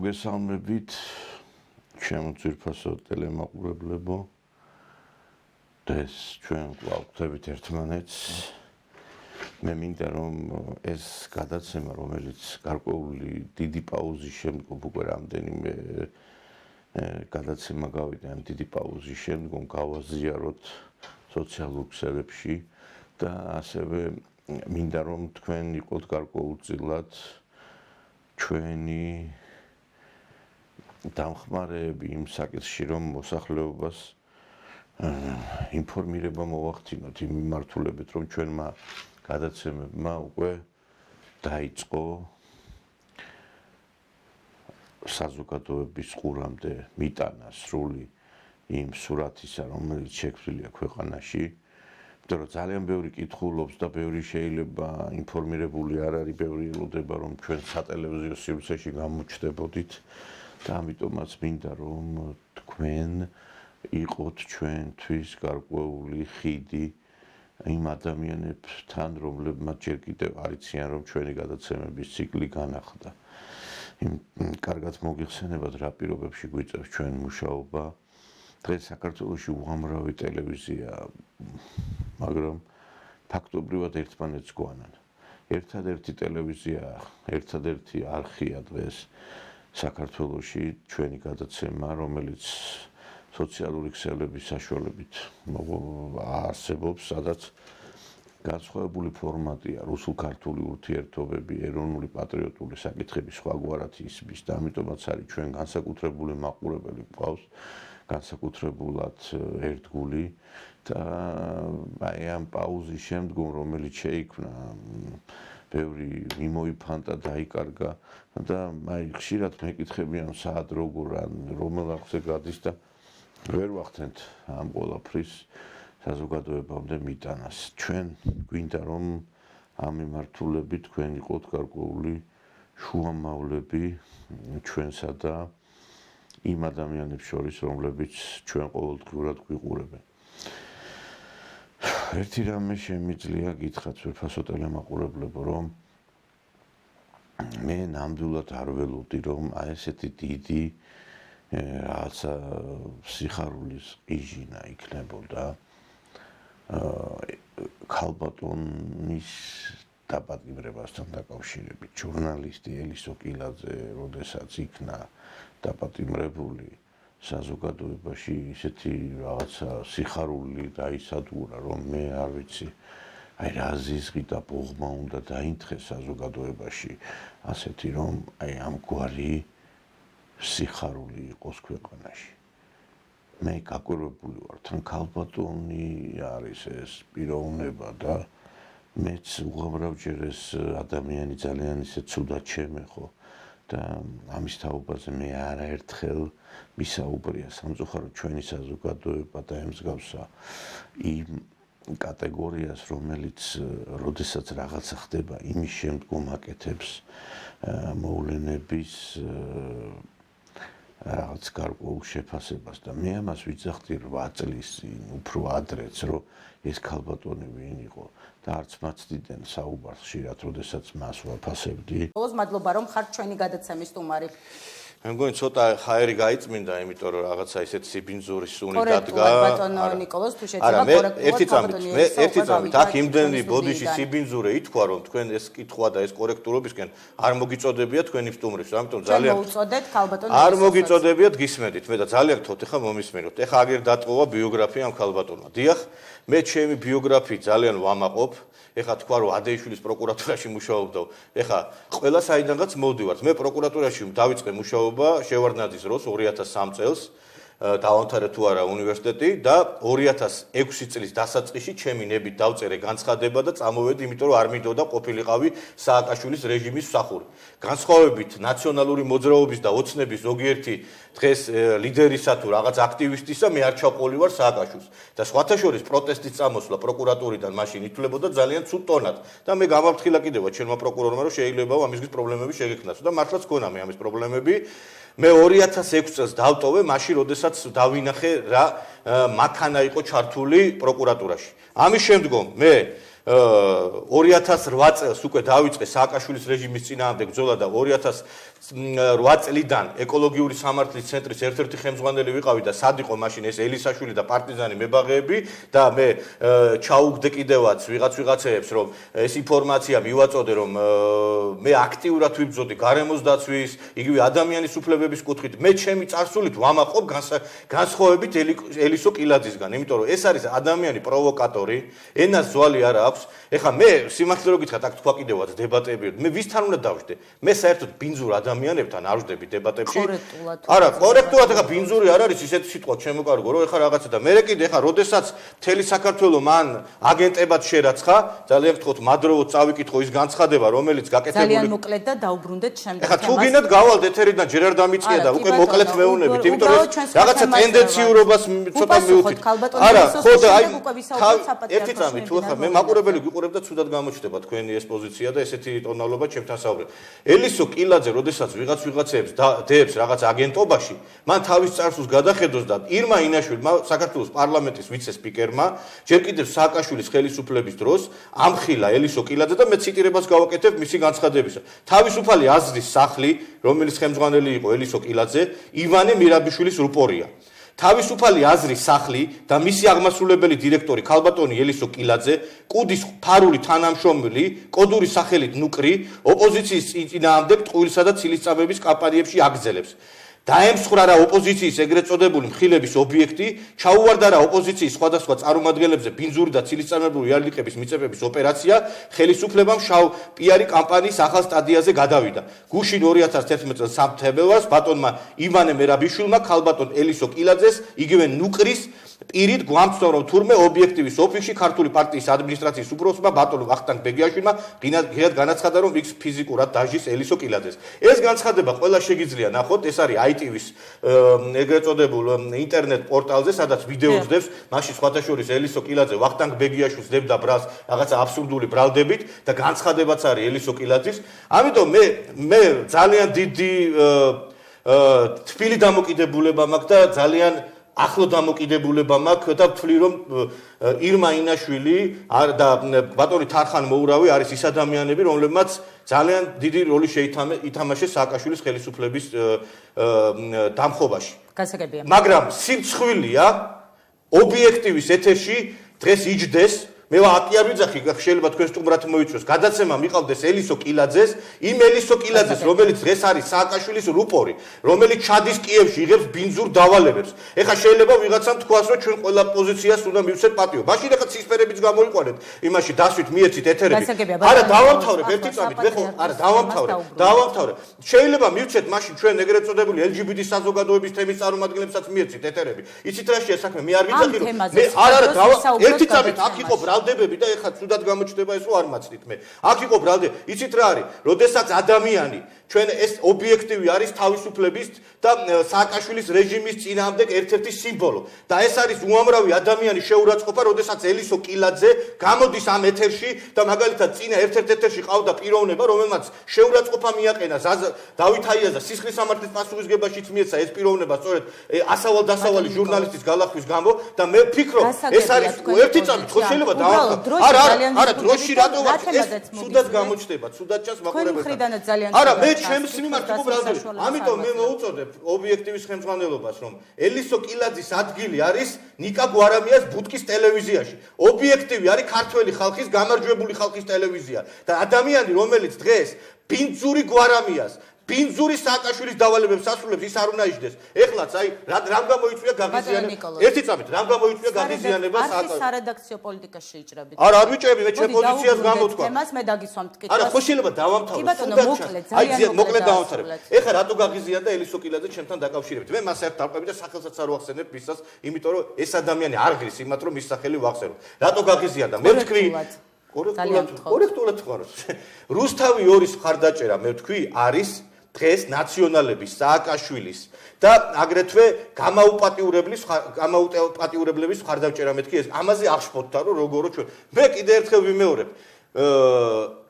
მოგესალმებით ჩემო ძვირფასო ტელემაყურებლებო. დღეს ჩვენ გვაგვხდებით ერთმანეთს. მე მინდა რომ ეს გადაცემა, რომელიც გარკვეული დიდი პაუზის შემდგომ უკვე რამდენიმე გადაცემა გავიდა ამ დიდი პაუზის შემდგომ გავაზიაროთ სოციალურ ქსელებში და ასევე მინდა რომ თქვენ იყოთ გარკვეულწილად ჩვენი დამხმარეები იმ საკითხში, რომ მოსახლეობას ინფორმირება მოვახდინოთ იმ მიმართულებით, რომ ჩვენმა გადაცემებმა უკვე დაიწყო საზოგადოების ყურამდე მიტანა სრული იმ სურათისა, რომელიც შექმნილია ქვეყანაში. იმიტომ რომ ძალიან ბევრი კითხულობს და ბევრი შეიძლება ინფორმირებული არ არის, ბევრი ელოდება რომ ჩვენ სატელევიზიო სივრცეში გამოჩნდებოდით და ამიტომაც მინდა რომ თქვენ იყოთ ჩვენთვის გარკვეული ხიდი იმ ადამიანებთან, რომლებმაც ჯერ კიდევ არ იციან რომ ჩვენი გადაცემების ციკლი განახლდა. კარგად მოგიხსენებათ რა პირობებში გვიწევს ჩვენ მუშაობა. დღეს საქართველოში უამრავი ტელევიზია, მაგრამ ფაქტობრივად ერთმანეთს გვანან. ერთადერთი ტელევიზია, ერთადერთი არხია დღეს საქართველოში ჩვენი გადაცემა, რომელიც სოციალური ქსელების საშუალებით არსებობს, სადაც განსხვავებული ფორმატია რუსულ-ქართული ურთიერთობები, ეროვნული პატრიოტული საკითხები სხვაგვარად ისმის და ამიტომაც არის ჩვენ განსაკუთრებული მაყურებელი გვყავს, განსაკუთრებულად ერთგული და აი ამ პაუზის შემდგომ, რომელიც შეიქმნა, ბევრი მიმოიფანტა, დაიკარგა და აი ხშირად მეკითხები ამ საათ როგორ ან რომელ არხზე გადის და ვერ ვახდენთ ამ ყველაფრის საზოგადოებამდე მიტანას. ჩვენ გვინდა რომ ამ მიმართულებით თქვენ იყოთ გარკვეული შუამავლები ჩვენსა და იმ ადამიანებს შორის, რომლებიც ჩვენ ყოველდღიურად გვიყურებენ. ერთი რამე შემიძლია გითხრათ ძვირფასო ტელემაყურებლებო, რომ მე ნამდვილად არ ველოდი, რომ აი ესეთი დიდი რაღაცა სიხარულის ყიჟინა იქნებოდა ქალბატონის დაპატიმრებასთან დაკავშირებით. ჟურნალისტი ელისო კილაძე, როდესაც იქნა დაპატიმრებული, საზოგადოებაში ისეთი რაღაცა სიხარული დაისადგურა, რომ მე არ ვიცი, აი რა ზიზღი და ბოღმა უნდა დაინთხეს საზოგადოებაში, ასეთი რომ აი ამგვარი სიხარული იყოს ქვეყანაში. მე გაკვირვებული ვარ, თან ქალბატონი არის ეს პიროვნება და მეც უამრავჯერ ეს ადამიანი ძალიან ისე ცუდად შემეხო და ამის თაობაზე მე არაერთხელ მისაუბრია სამწუხაროდ ჩვენი საზოგადოება და ემსგავსა იმ კატეგორიას, რომელიც როდესაც რაღაცა ხდება, იმის შემდგომ აკეთებს მოვლენების რაღაც გარკვეულ შეფასებას და მე ამას ვიძახდი 8 წლის წინ, უფრო ადრეც, რომ ეს ქალბატონი ვინ იყო და არც მაცდიდან საუბარს ხშირად, როდესაც მას ვაფასებდი. ბოლოს მადლობა რომ ხართ ჩვენი გადაცემის სტუმარი. მე მგონი ცოტა ხაერი გაიწმინდა, იმიტომ რომ რაღაცა ისეთი სიბინძურის სუნი დადგა. ბატონო ნიკოლოზ თუ შეძება კორექტულად მე ერთი წამით აქ იმდენი ბოდიში სიბინძურე ითქვა, რომ თქვენ ეს კითხვა და ეს კორექტულობისკენ არ მოგიწოდებიათ თქვენი სტუმრის, ამიტომ ძალიან მოუწოდეთ ქალბატონს. არ მოგიწოდებიათ, გისმენთ, მე და ძალიან გთხოვთ ახლა მომისმენოთ. ახლა აგერ დატყუა ბიოგრაფია ამ ქალბატონმა. დიახ, მე ჩემი ბიოგრაფიით ძალიან ვამაყობ. ეხლა თქვა რომ ადეიშვილის პროკურატურაში მუშაობდა. ეხლა ყველა საიდანაც მოვდივართ. მე პროკურატურაში დავიწყე მუშაობა შევარდნაძის დროს 2003 წელს. დავამთავრე თუ არა უნივერსიტეტი და 2006 წლის დასაწყისში ჩემი ნებით დავწერე განცხადება და წამოვედი, იმიტომ რომ არ მინდოდა ყოფილიყავი სააკაშვილის რეჟიმის მსახური. განსხვავებით ნაციონალური მოძრაობის და ოცნების ზოგიერთი დღეს ლიდერისა თუ რაღაც აქტივისტისა, მე არ ჩავყოლი ვარ სააკაშვილს და სხვათა შორის პროტესტის წამოსვლა პროკურატურიდან მაშინ ითვლებოდა ძალიან ცუდ ტონად და მე გამავთხილა კიდევა ჩემმა პროკურორმა, რომ შეიძლება ამისგის პრობლემები შეგექმნას და მართლაც გქონა მე ამის პრობლემები. მე 2006 წელს დავტოვე, მაშინ როდესაც დავინახე რა მანქანა იყო ჩართული პროკურატურაში. ამის შემდგომ მე 2008 წელს უკვე დაიწყე სააკაშვილის რეჟიმის წინააღმდეგ ბრძოლა და 2008 წლიდან ეკოლოგიური სამართლის ცენტრის ერთ-ერთი ხელმძღვანელი ვიყავი და სად იყო მაშინ ეს ელისაშვილი და პარტიზანი მებაღეები და მე ჩაუგდე კიდევაც ვიღაცეებს რომ ეს ინფორმაცია მივაწოდე რომ მე აქტიურად ვიბრძოდი გარემოს დაცვის, იგივე ადამიანის უფლებების კუთხით. მე ჩემი წარსულით ვამაყობ განსხვავებით ელისო კილაძისგან, იმიტომ რომ ეს არის ადამიანი პროვოკატორი, ენას ზვალი არ აქვს. ეხლა მე სიმართლე რო გითხრათ, აქ თქვა კიდევაც დებატები, მე ვისთან უნდა დავждე? მე საერთოდ ბინძურ ადამიანებთან არ ვждები დებატებში. არა, კორექტულად ეხლა ბინძური არ არის ისეთი სიტყვა შემოკარგო, რომ ეხლა რაღაცა და მე კიდე ეხლა როდესაც მთელი საქართველო მან აგენტებად შერაცხა, ძალიან ვთქვათ, მადროვოთ წავიკითხო ის განცხადება, რომელიც გაკეთებული ძალიან მოკლედ და დაუბრუნდეთ შემდეგ თემას. ეხლა თუ გინდათ გავალ ეთერიდან ჯერ არ დამიწყია და უკვე მოკლედ მეუნებით, იმიტომ რომ რაღაცა ტენდენციურობას ცოტა მივუხით. არა, ხო და აი ერთი წამი თუ ახლა მე მაყურებელი გიყურებ და ცუდად გამოჩნდება თქვენი ეს პოზიცია და ესეთი ტონალობა ჩემთან საუბრობ. ელისო კილაძე, როდესაც ვიღაცეებს დებს რაღაც აგენტობაში, მან თავის წარსულს გადახედოს და ირმა ინაშვილმა, საქართველოს პარლამენტის ვიცე-სპიკერმა, ჯერ კიდევ სააკაშვილის ხელისუფლების დროს ამხილა ელისო კილაძე და მე ციტირებას გავაკეთებ მისი განცხადებისა. თავისუფალი აზრის სახლი, რომელიც ხელმძღვანელი იყო ელისო კილაძე, ივანე მირაბიშვილის რუპორია. თავისუფალი აზრის სახლი და მისი აღმასრულებელი დირექტორი ქალბატონი ელისო კილაძე, კუდის ფარული თანამშრომელი, კოდური სახელით ნუკრი, ოპოზიციის წინააღმდეგ ტყუილსა და ცილისწამების კამპანიებში აგრძელებს. დაემსხვრარა ოპოზიციის ეგრეთ წოდებული მხილების ობიექტი, ჩაუვარდა რა ოპოზიციის სხვადასხვა წარმომადგენლებზე ბინძური და ცილისწამებული იარლიყების მიწებების ოპერაცია, ხელისუფლებამ შავ პიარი კამპანიის ახალ სტადიაზე გადავიდა. გუშინ 2011 წელს სექტემბერს ბატონმა ივანე მერაბიშვილმა ქალბატონ ელისო კილაძეს, იგივე ნუკრის პირით გვამცნო რომ თურმე ობიექტივის ოფისში ქართული პარტიის ადმინისტრაციის უფროსმა ბატონ ვახტანგ ბეგიაშვილმა ღირად განაცხადა რომ იქ ფიზიკურად დაჟის ელისო კილაძეს. ეს განცხადება ყველა შეგიძლია ნახოთ, ეს არის ITV-ს ეგრეთ წოდებულ ინტერნეტ პორტალზე, სადაც ვიდეოს დევს, მაშინ სხვათა შორის ელისო კილაძე ვახტანგ ბეგიაშვილს დებდა ბრალს რაღაცა აბსურდული ბრალდებით და განცხადებაც არის ელისო კილაძის. ამიტომ მე ძალიან დიდი თბილი დამოკიდებულება მაქვს და ძალიან ახლო დამოკიდებულება მაქვს და ვთვლი რომ ირმა ინაშვილი და ბატონი თარხან მოურავი არის ის ადამიანები, რომლებმაც ძალიან დიდი როლი ითამაშეს სააკაშვილის ხელისუფლების დამხობაში. გასაგებია. მაგრამ სიმცხვილია ობიექტივის ეთერში დღეს იჯდეს მე ვაკი არ ვიძახი, შეიძლება თქვენ სტუმრად მოიწვიოს. გადაცემა მიყავდეს ელისო კილაძეს, იმ ელისო კილაძეს, რომელიც დღეს არის სააკაშვილის რუპორი, რომელიც ჩადის კიევში, იღებს ბინძურ დავალებებს. ეხლა შეიძლება ვიღაცამ თქვას, რომ ჩვენ ყველა პოზიციას უნდა მივცეთ პატიო. მაშინ ეხლა ცისფერებიც გამოიყვანეთ, იმაში დასვით მიეცით ეთერები. არა, დავამთავრებ ერთი წამით, ხო, არა, დავამთავრებ. შეიძლება მივცეთ მაშინ ჩვენ ეგრეთ წოდებული LGBT საზოგადოების თემის წარმომადგენლებსაც მიეცით ეთერები. იცით რა შეა საქმე? მე არ ვიძახი, რომ მე ერთი წამით აქ იყო ბრალდებები და ეხლა ცუდად გამოჩნდება ეს რომ არ მაცდით მე. აქ იყო ბრალდები. იცით რა არის? როდესაც ადამიანი ჩვენ ეს ობიექტივი არის თავისუფლების და სააკაშვილის რეჟიმის წინააღმდეგ ერთ-ერთი სიმბოლო. და ეს არის უამრავი ადამიანის შეურაცხყოფა, როდესაც ელისო კილაძე გამოდის ამ ეთერში და მაგალითად წინა ერთ-ერთ ეთერში ყავდა პიროვნება, რომელმაც შეურაცხყოფა მიაყენა დავით აიაზა სისხლის სამართლის პასუხისგებაშიც მიეცა ეს პიროვნება სწორედ ასავალ-დასავალი ჟურნალისტის გალახვის გამო და მე ვფიქრობ ეს არის ერთი წამით ხო შეიძლება არა დროში რატო ვარ ეს ცუდად გამოჩნდება ცუდად ჩანს მაყურებელს არა მე ჩემს მიმართ უბრალოდ ამიტომ მე მოუწოდებ ობიექტივის ხელმძღვანელობას რომ ელისო კილაძის ადგილი არის ნიკა გვარამიას ბუტკის ტელევიზიაში ობიექტივი არის ქართველი ხალხის გამარჯვებული ხალხის ტელევიზია და ადამიანი რომელიც დღეს ბინძური გვარამიას ბინძური სააკაშვილის დავალებებს ასრულებს ის არ უნდა იჯდეს. ეხლაც აი რამ გამოიწვია გაღიზიანება. ერთი წამით რამ გამოიწვია გაღიზიანება სააკაშვილის სარედაქციო პოლიტიკაში იჭრებით. არა არ ვიჭრები მე ჩემ პოზიციას გამოთქვა. თემას მე დაგისვამთ კითხვას. არა ხო შეიძლება დავამთავრებ. აი მოკლედ დავამთავრებ. ეხლა რატო გაღიზიანდა ელისო კილაძე ჩემთან დაკავშირებით. მე მას ერთ დავყევი და სახელსაც არ ვახსენებ ვისაც, იმიტომ რომ ეს ადამიანი არ ღირს იმათ რომ ის სახელი ვახსენო. რატო გაღიზიანდა? მე ვთქვი კორექტულად ვთქვი. რუსთავი 2-ის მხარდაჭერა მე ვთქვი არის დღეს ნაციონალების სააკაშვილის და აგრეთვე გამაუპატიურებლების მხარდაჭერა მეთქი ეს ამაზე აღშფოთდა რომ როგორო ჩვენ მე კიდე ერთხელ ვიმეორებ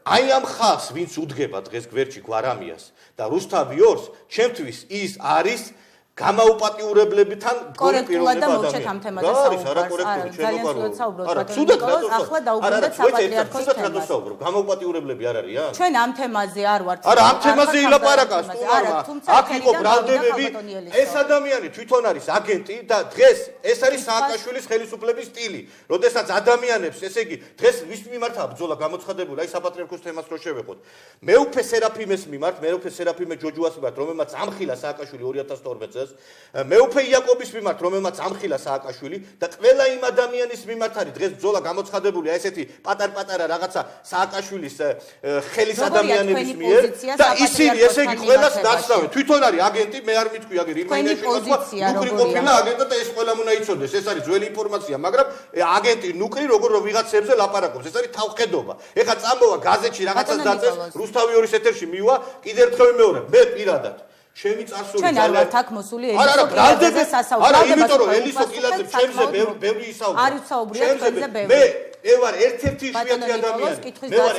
აი ამ ხალხს ვინც უდგება დღეს გვერდში გვარამიას და რუსთავი 2-ს ჩემთვის ის არის გამაუპატიურებლებთან კორექტულად და მოვჩეთ ამ თემაზე საუბარს. ძალიან სულად საუბრობთ ბატონო ნიკოლოზ, ახლა დაუბრუნდეთ საპატრიარქოს თემას. გამაუპატიურებლები არ არიან? ჩვენ ამ თემაზე არ ვართ. არა, ამ თემაზე ილაპარაკა სტუმარმა. აქ იყო ბრალდებები. ეს ადამიანი თვითონ არის აგენტი და დღეს ეს არის სააკაშვილის ხელისუფლების სტილი. როდესაც ადამიანებს, ესე იგი, დღეს ვის მიმართაა ბრძოლა გამოცხადებული, აი საპატრიარქოს თემას რო შევეხოთ. მეუფე სერაფიმეს მიმართ, მეუფე სერაფიმე ჯოჯუას მიმართ, რომელმაც ამხილა სააკაშვილი 2012 წელს, მეუფე იაკობის მიმართ, რომელმაც ამხილა სააკაშვილი და ყველა იმ ადამიანის მიმართ არის დღეს ბრძოლა გამოცხადებული, აი ესეთი პატარ-პატარა რაღაცა სააკაშვილის ხელის ადამიანების მიერ და ისინი ესე იგი ყველას დაცავენ. თვითონ არის აგენტი, მე არ მithქვი აგერ იმენაში ნუკრი ყოფილა აგენტი და ეს ყველა უნდა იცოდეს. ეს არის ძველი ინფორმაცია, მაგრამ აგენტი ნუკრი როგორ ვიღაცებზე ლაპარაკობს, ეს არის თავხედობა. ეხლა წამოვა გაზეთში რაღაცას დაწერს, რუსთავი ორის ეთერში მივა, კიდევ ერთხელ მეორე, მე პირადად ჩემი წარსული ჩვენ არ ვართ აქ მოსული ელისო კილაძეზე სასაუბრო. არა, იმიტომ რომ ელისო კილაძე ჩემზე ბევრი ისაუბრა. არ ვსაუბრია თქვენზე ბევრი. მე ვარ ერთ-ერთი იშვიათი ადამიანი. მე ვარ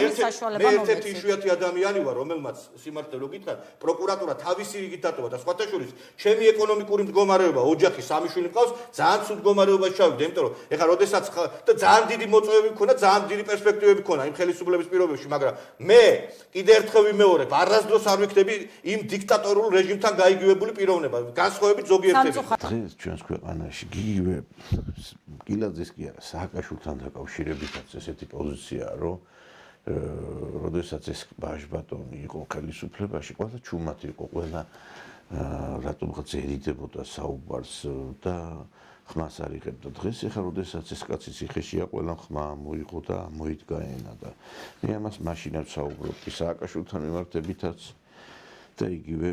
ერთ-ერთი იშვიათი ადამიანი ვარ, რომელმაც სიმართლე რო გითხრათ, პროკურატურა თავისი რიგით დატოვა და სხვათა შორის ჩემი ეკონომიკური მდგომარეობა, ოჯახი, სამი შვილი მყავს, ძალიან სულ მდგომარეობაში ჩავიდე, იმიტომ რომ ეხლა როდესაც და ძალიან დიდი მოწვევები მქონდა, ძალიან დიდი პერსპექტივები მქონდა იმ ხელისუფლების პირობებში, მაგრამ მე კიდე ერთხელ ვიმეორებ, არასდროს არ ვიქნები იმ დიქტატორულ რეჟიმთან გაიგივებული პიროვნება, განსხვავებით ზოგიერთები. დღეს ჩვენს ქვეყანაში გიგივე კილაძეს კი არა, სააკაშვილთან დაკავშირებითაც ესეთი პოზიციაა, რომ როდესაც ეს ბაჟბატონი იყო ხელისუფლებაში, ყველა ჩუმად იყო, ყველა რატომღაც ერიდებოდა საუბარს და ხმას არ იღებდა. დღეს ეხლა როდესაც ეს კაცი ციხეშია, ყველა ხმა მოიღო და მოიდგა ენა და მე ამას მაშინაც საუბრობდი სააკაშვილთან მიმართებითაც და იგივე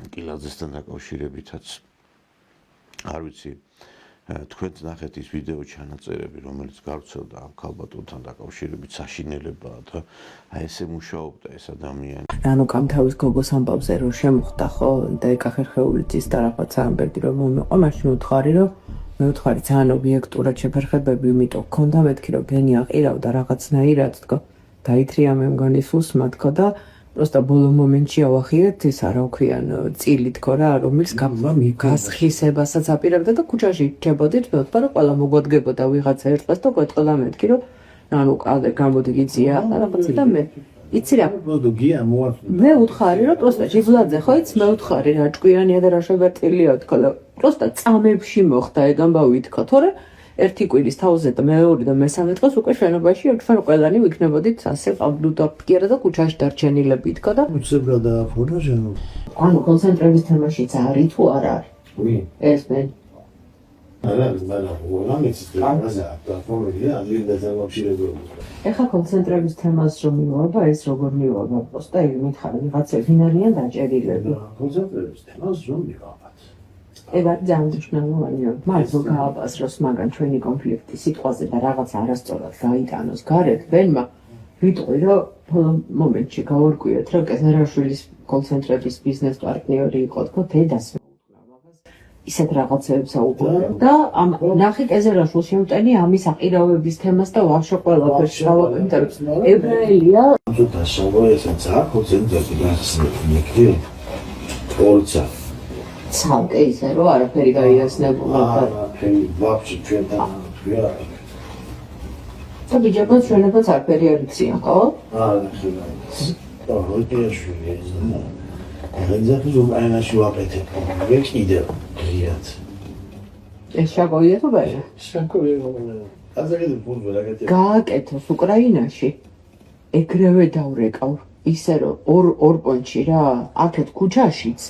კილაძესთან დაკავშირებითაც. არ ვიცი, თქვენც ნახეთ ის ვიდეო ჩანაწერები, რომელიც გავრცელდა ამ ქალბატონთან დაკავშირებით საშინელებაა და აი ესე მუშაობდა ეს ადამიანი. ანუ გამთავის გოგოს ამბავზე რომ შემოხდა ხო და ეკახერხეულიც და რაღაცა ამბერდი რომ მომიყვა, მაშინ უთხარი რომ მე უთხარი ძალიან ობიექტურად შეფერხებები, იმიტომ გქონდა მეთქი რომ გენი აყირავდა რაღაცნაირად თქო. დაითრია მე მგონი სულსმა თქო და просто ბოლო მომენტში ავახიერეთ ეს არა ვქვიან წილი თქო რა, რომელიც გასხისებასაც აპირებდა და ქუჩაში რჩებოდით, მე ვთქვა რომ ყველა მოგვადგებოდა ვიღაცა ერთყას და გვეტყოდა მეთქი რომ ანუ გამოდი გიწია რაღაცა და მე იცი რა მე უთხარი რომ просто ჟიბლაძე ხო იცი მე უთხარი რა ჭკვიანია და რა შეგაწილია თქო და просто წამებში მოხდა ეგ ამბავი თქო თორე ერთი კვირის თავზე და მეორე და მესამე დღეს უკვე შენობაში ჩვენ ყველანი ვიქნებოდით ასე ყავდუდაფკერა და ქუჩაში დარჩენილები თქო და უცებ გადააფორა ჟენო ანუ კონცენტრების თემაშიც არის თუ არ არის ეს მე არა მაგრამ უამეც რაღაცა და ფორმულია ამირდაზე ვაფშირებო ეხა კონცენტრების თემას რომ მივაბა ეს როგორ მივაბა просто ეგ მითხარი ვიღაცა ვინარიან დაჭერილები კონცენტრების თემას რომ მივაბა ეგ არის ძალიან მნიშვნელოვანია. მაგრამ რომ გააბაზროს მაგან ჩვენი კონფლიქტი სიტყვაზე და რაღაც არასწორად გაიტანოს გარეთ, ვენმა ვიტყვი რომ ბოლო მომენტში გავარკვიეთ, რომ კეზერაშვილის კონცენტრების ბიზნეს პარტნიორი იყო თქო დედას ისეთ რაღაცებს აუყურებ და ამ ნახე კეზერაშვილს შემტენი ამის აყირავების თემას და ვაშო ყველაფერს გავაკეთებ. ებრაელია და სავოესაც აქ კონცენტრების ნიკი თორცა ცალკე ისე რომ არაფერი გაიასნებულა და ვაფშე ჩვენთან თქვია და ბიჭებიც ჩვენებიც არაფერი არ იციან ხო? არა ხება და როდეშვილი ზნა რენზაკი რომ აინაში ვაკეთებ მე კიდევ ღიად ეს შეგოია თუ ბაჟა? შეგოია აზრები ფუძველ აკეთებ გააკეთოს უკრაინაში ეგრევე დავრეკავ ისე რომ ორ პონჩი რა აქეთ ქუჩაშიც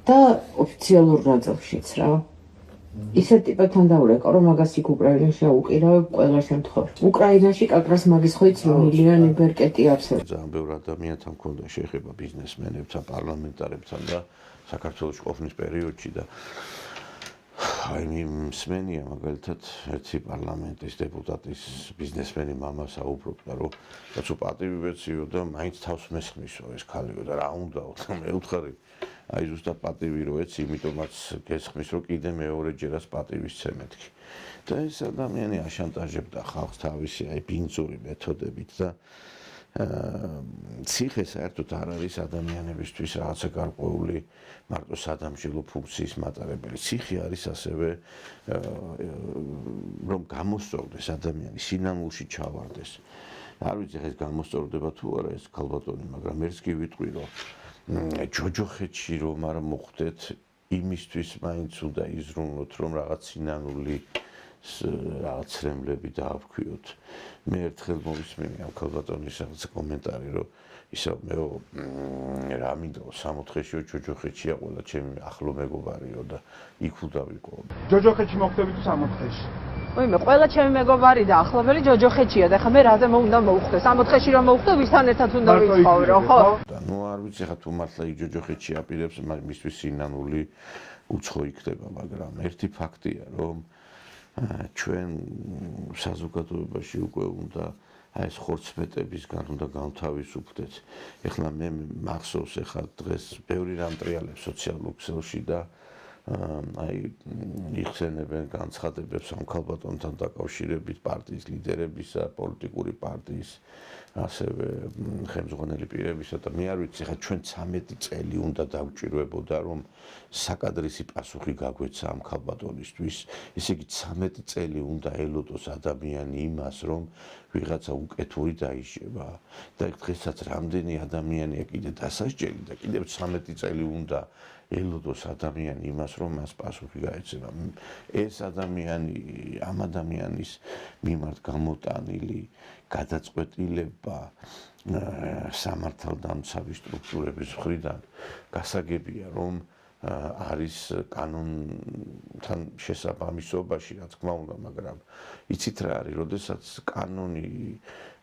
და ოფიციალურ ნაწილშიც რა. ისეთ ტიპებთან დავრეკავ, რომ მაგას იქ უკრაინაში აუყირავებ ყველა შემთხვევაში. უკრაინაში კაკრას მაგის ხო იცი მილიონი ბერკეტი არსებობს. ძალიან ბევრ ადამიანთან მქონდა შეხება ბიზნესმენებთან, პარლამენტარებთან და საქართველოს ყოფნის პერიოდში და აი მსმენია მაგალითად ერთი პარლამენტის დეპუტატის ბიზნესმენი მამა საუბრობდა რომ კაცო პატივი ვეციო და მაინც თავს მესხმისო ეს ქალიო და რა უნდაო და მე ვთხარი აი ზუსტად პატივი რო ეცი იმიტომაც გესხმის რომ კიდე მეორეჯერაც პატივის ცემეთქი და ეს ადამიანი აშანტაჟებდა ხალხს თავისი აი ბინძური მეთოდებით და ციხე საერთოდ არ არის ადამიანებისთვის რაღაცა გარკვეული მარტო სადამშილო ფუნქციის მატარებელი. ციხე არის ასევე რომ გამოსწორდეს ადამიანი სინანულში ჩავარდეს. არ ვიცი ეს გამოსწორდება თუ არა ეს ქალბატონი, მაგრამ ერთს კი ვიტყვი რომ ჯოჯოხეთში რომ არ მოხვდეთ იმისთვის მაინც უნდა იზრუნოთ რომ რაღაც სინანული რაღაც ცრემლები დააქვიოთ. მე ერთხელ მოვისმენი ამ ქალბატონის რაღაც კომენტარი რომ ისე მე რა მინდა 60-ში ჯოჯოხეთშია ყველა ჩემი ახლო მეგობარიო და იქ ვდავიყო. ჯოჯოხეთში მოხდები თუ 60-ში? ვიმე, ყველა ჩემი მეგობარი და ახლობელი ჯოჯოხეთშია და ხა მე რაზე უნდა მოვხდე? 60-ში რომ მოვხდე, ვისთან ერთად უნდა ვიცხოვრო, ხო? ნუ არ ვიცი ხა თუ მართლა იქ ჯოჯოხეთში აპირებს, მისთვის სინანული უცხო იქნება, მაგრამ ერთი ფაქტია, რომ ჩვენ საზოგადოებაში უკვე უნდა აი ეს ხორცმეტებისგან უნდა გავთავისუფლდეთ. ეხლა მე მახსოვს ეხლა დღეს ბევრი რამ ტრიალებს სოციალურ ქსელში და აი იხსენებენ განცხადებებს ამ ქალბატონთან დაკავშირებით პარტიის ლიდერებისა, პოლიტიკური პარტიის ასევე ხელმძღვანელი პირებისა და მე არ ვიცი ხა ჩვენ 13 წელი უნდა დავჭირვებოდა რომ საკადრისი პასუხი გაგვეცა ამ ქალბატონისთვის. ესე იგი 13 წელი უნდა ელოდოს ადამიანი იმას რომ ვიღაცა უკეთური დაიშება და დღესაც რამდენი ადამიანია კიდე დასასჯელი და კიდევ 13 წელი უნდა ელოდოს ადამიანი იმას რომ მას პასუხი გაეცემა. ეს ადამიანი ამ ადამიანის მიმართ გამოტანილი გადაწყვეტილება სამართალდამცავი სტრუქტურების მხრიდან გასაგებია რომ არის კანონთან შესაბამისობაში, რა თქმა უნდა, მაგრამ იცით რა არის, როდესაც კანონი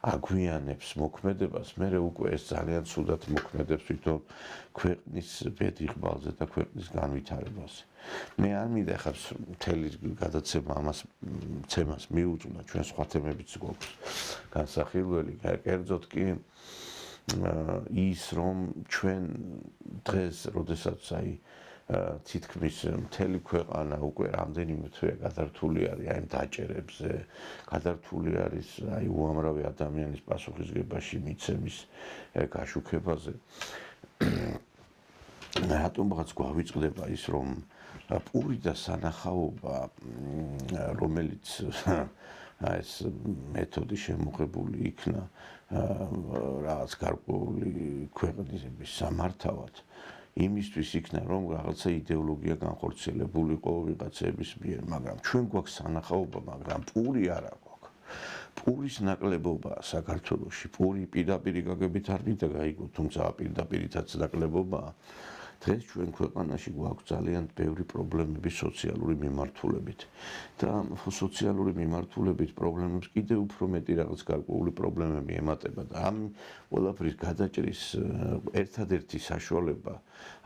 აგვიანებს მოქმედებას, მე უკვე ეს ძალიან ცუდად მოქმედებს თვითონ ქვეყნის ბედიღბალზე და ქვეყნის განვითარებაზე. მე არ მინდა ხა მთელი გადაცემა ამას ცემას მიუძღვნა, ჩვენ სხვა თემებიც გვაქვს განსახილველი, კერძოდ კი ის რომ ჩვენ დღეს, როდესაც აი თითქმის მთელი ქვეყანა უკვე რამდენიმე თვეა გადართული არის აი დაჭერებზე, გადართული არის აი უამრავი ადამიანის პასუხისგებაში მიცემის გაშუქებაზე. რატომღაც გვავიწყდება ის რომ პური და სანახაობა, რომელიც ეს მეთოდი შემოღებული იქნა რაღაც გარკვეული ქვეყნების სამართავად იმისთვის იქნა რომ რაღაცა იდეოლოგია განხორციელებულიყო ვიღაცების მიერ, მაგრამ ჩვენ გვაქვს სანახაობა, მაგრამ პური არ აქვს. პურის ნაკლებობა საქართველოში, პური პირდაპირ გაგებით არ მინდა გაიგო, თუმცა პირდაპირითაც ნაკლებობაა. დღეს ჩვენ ქვეყანაში გვაქვს ძალიან ბევრი პრობლემები სოციალური მიმართულებით და სოციალური მიმართულებით პრობლემებს კიდევ უფრო მეტი რაღაც გარკვეული პრობლემები ემატება და ამ ყველაფრის გადაჭრის ერთადერთი საშუალება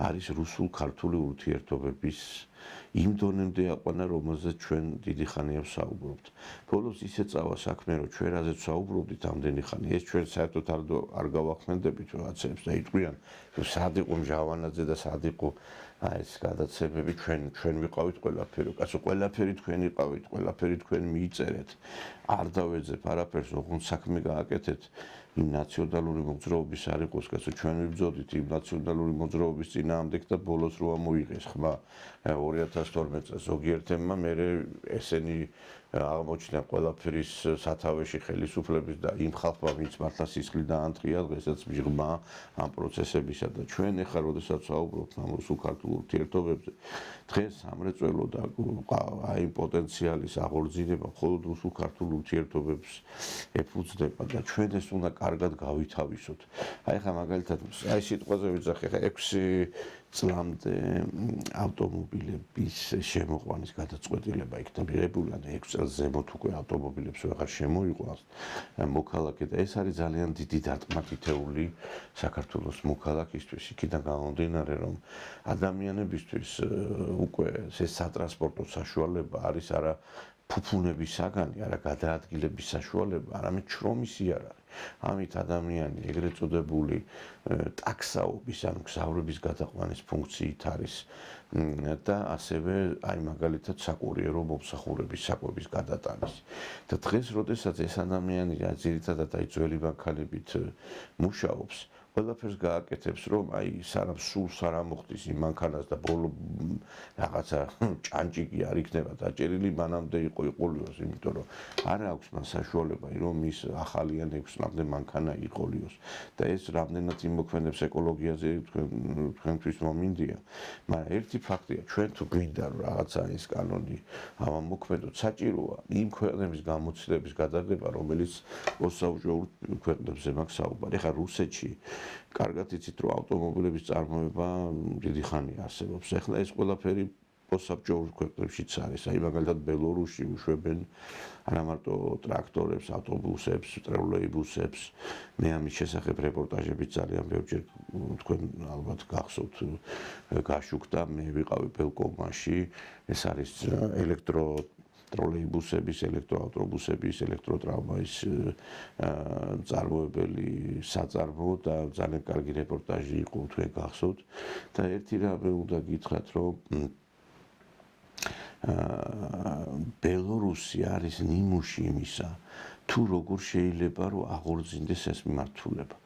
არის რუსულ-ქართული ურთიერთობების იმ დონემდე აყვანა, რომელზეც ჩვენ დიდი ხანია ვსაუბრობთ. ბოლოს ისე წავა საქმე, რომ ჩვენ რაზეც ვსაუბრობდით ამდენი ხანი, ეს ჩვენ საერთოდ არ გავახმენდებით რაღაცებს და იტყვიან, რომ სად იყო მჟავანაძე და სად იყო ეს გადაცემები, ჩვენ ვიყავით ყველაფერი, კაცო, ყველაფერი თქვენ იყავით, ყველაფერი თქვენ მიიწერეთ. არ დავეძებ არაფერს, ოღონდ საქმე გააკეთეთ. იმ ნაციონალური მოძრაობის არ იყოს, კაცო, ჩვენ ვიბრძოდით იმ ნაციონალური მოძრაობის წინააღმდეგ და ბოლოს რო ამოიღეს ხმა 2012 წელს ზოგიერთებმა მე ესენი აღმოჩნდა ყველაფერის სათავეში ხელისუფლების და იმ ხალხმა, ვინც მართლა სისხლი დაანთრია დღესაც მიღმა ამ პროცესებისა და ჩვენ ახლა როდესაც ვსაუბრობთ ამ რუსულ-ქართულ ურთიერთობებზე, დღეს სამრეწველო და აი პოტენციალის აღორძინება მხოლოდ რუსულ-ქართულ ურთიერთობებს ეფუძნება და ჩვენ ეს უნდა კარგად გავითავისოთ. აი ხა მაგალითად აი სიტყვაზე ვიძახე ხა 6 წლამდე ავტომობილების შემოყვანის გადაწყვეტილება იქნა მიღებული, ან 6 წელს ზემოთ უკვე ავტომობილებს ვეღარ შემოიყვანს მოქალაქე და ეს არის ძალიან დიდი დარტყმათითეული საქართველოს მოქალაქისთვის. იქიდან გამომდინარე, რომ ადამიანებისთვის უკვე ეს სატრანსპორტო საშუალება არის არა ფუფუნების საგანი, არა გადაადგილების საშუალება, არამედ შრომის იარაღი. ამით ადამიანი ეგრეთ წოდებული ტაქსაობის ან გზავრების გადაყვანის ფუნქციით არის და ასევე აი მაგალითად საკურიერო მომსახურების საკვების გადატანის. და დღეს, როდესაც ეს ადამიანი ძირითადად აი ძველი მანქანებით მუშაობს, ყველაფერს გააკეთებს, რომ აი სულს არ ამოხდის იმ მანქანას და ბოლო რაღაცა ჭანჭიკი არ იქნება დაჭერილი, მანამდე იყოლიოს, იმიტომ რომ არ აქვს მას საშუალება, რომ ის ახალიან 6 წლამდე მანქანა იყოლიოს. და ეს რამდენად იმოქმედებს ეკოლოგიაზე თქვენთვის მომინდია. მაგრამ ერთი ფაქტია, ჩვენ თუ გვინდა რომ რაღაცა ის კანონი ამოქმედოთ, საჭიროა იმ ქვეყნების გამოცდილების გადაგება, რომელიც პოსტსაბჭოურ ქვეყნებზე მაქვს საუბარი. ეხლა რუსეთში კარგად იცით რომ ავტომობილების წარმოება დიდი ხანია არსებობს. ეხლა ეს ყველაფერი პოსტსაბჭოურ ქვეყნებშიც არის. აი მაგალითად ბელორუსში უშვებენ არა მარტო ტრაქტორებს, ავტობუსებს, ტროლეიბუსებს. მე ამის შესახებ რეპორტაჟები ძალიან ბევრჯერ თქვენ ალბათ გახსოვთ გაშუქდა. მე ვიყავი ბელკომაში. ეს არის ტროლეიბუსების, ელექტროავტობუსების, ელექტროტრამვაის მწარმოებელი საწარმო და ძალიან კარგი რეპორტაჟი იყო თქვენ გახსოვთ. და ერთი რამე უნდა გითხრათ, რომ ბელორუსი არის ნიმუში იმისა, თუ როგორ შეიძლება რომ აღორძინდეს ეს მიმართულება.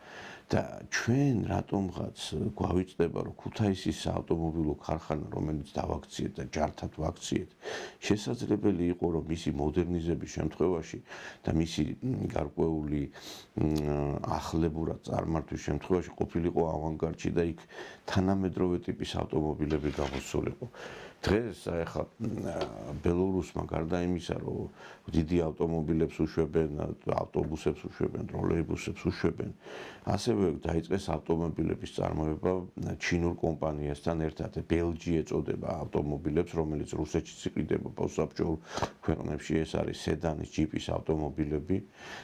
და ჩვენ რატომღაც გვავიწყდება რომ ქუთაისის საავტომობილო ქარხანა რომელიც დავაქციეთ და ჯართად ვაქციეთ შესაძლებელი იყო რომ მისი მოდერნიზების შემთხვევაში და მისი გარკვეული ახლებურად წარმართვის შემთხვევაში ყოფილიყო ავანგარდში და იქ თანამედროვე ტიპის ავტომობილები გამოსულიყო. დღეს ახლა ბელორუსმა გარდა იმისა რომ დიდი ავტომობილებს უშვებენ, ავტობუსებს უშვებენ, ტროლეიბუსებს უშვებენ, ასევე დაიწყეს ავტომობილების წარმოება ჩინურ კომპანიასთან ერთად. ბელჯი ეწოდება ავტომობილებს, რომელიც რუსეთშიც იყიდება პოსტსაბჭოურ ქვეყნებში, ეს არის სედანის, ჯიპის ავტომობილები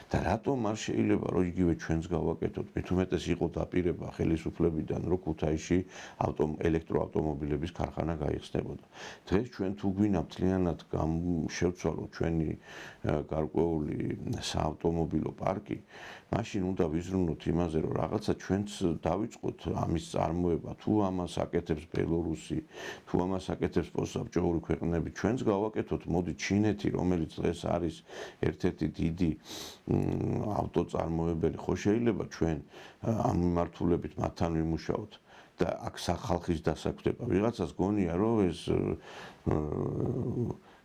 და რატომ არ შეიძლება რომ იგივე ჩვენს გავაკეთოთ? მით უმეტეს იყო დაპირება ხელისუფლებიდან, რომ ქუთაისში ელექტროავტომობილების ქარხანა გაიხსნებოდა. დღეს ჩვენ თუ გვინდა მთლიანად შევცვალოთ ჩვენი გარკვეული საავტომობილო პარკი, მაშინ უნდა ვიზრუნოთ იმაზე, რომ რაღაცა ჩვენც დავიწყოთ ამის წარმოება, თუ ამას აკეთებს ბელორუსი, თუ ამას აკეთებს პოსტსაბჭოური ქვეყნები, ჩვენც გავაკეთოთ, მოდი ჩინეთი, რომელიც დღეს არის ერთ-ერთი დიდი ავტოწარმოებელი, ხო შეიძლება ჩვენ ამ მიმართულებით მათთან ვიმუშაოთ. და აქ ხალხის დასაქმება. ვიღაცას გონია, რომ ეს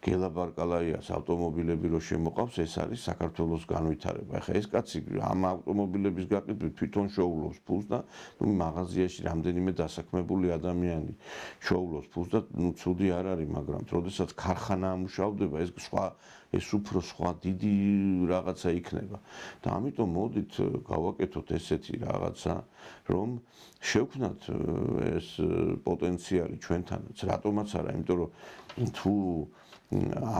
გელაბარკალაიას ავტომობილები რო შემოყავს, ეს არის საქართველოს განვითარება. ეხლა ეს კაცი ამ ავტომობილების გაყიდვით თვითონ შოულობს ფულს და მაღაზიაში რამდენიმე დასაქმებული ადამიანი შოულობს ფულს და ცუდი არ არის, მაგრამ როდესაც ქარხანა ამუშავდება, ეს უფრო სხვა დიდი რაღაცა იქნება. და ამიტომ მოდით გავაკეთოთ ესეთი რაღაცა, რომ შევქმნათ ეს პოტენციალი ჩვენთანაც, რატომაც არა, იმიტომ რომ თუ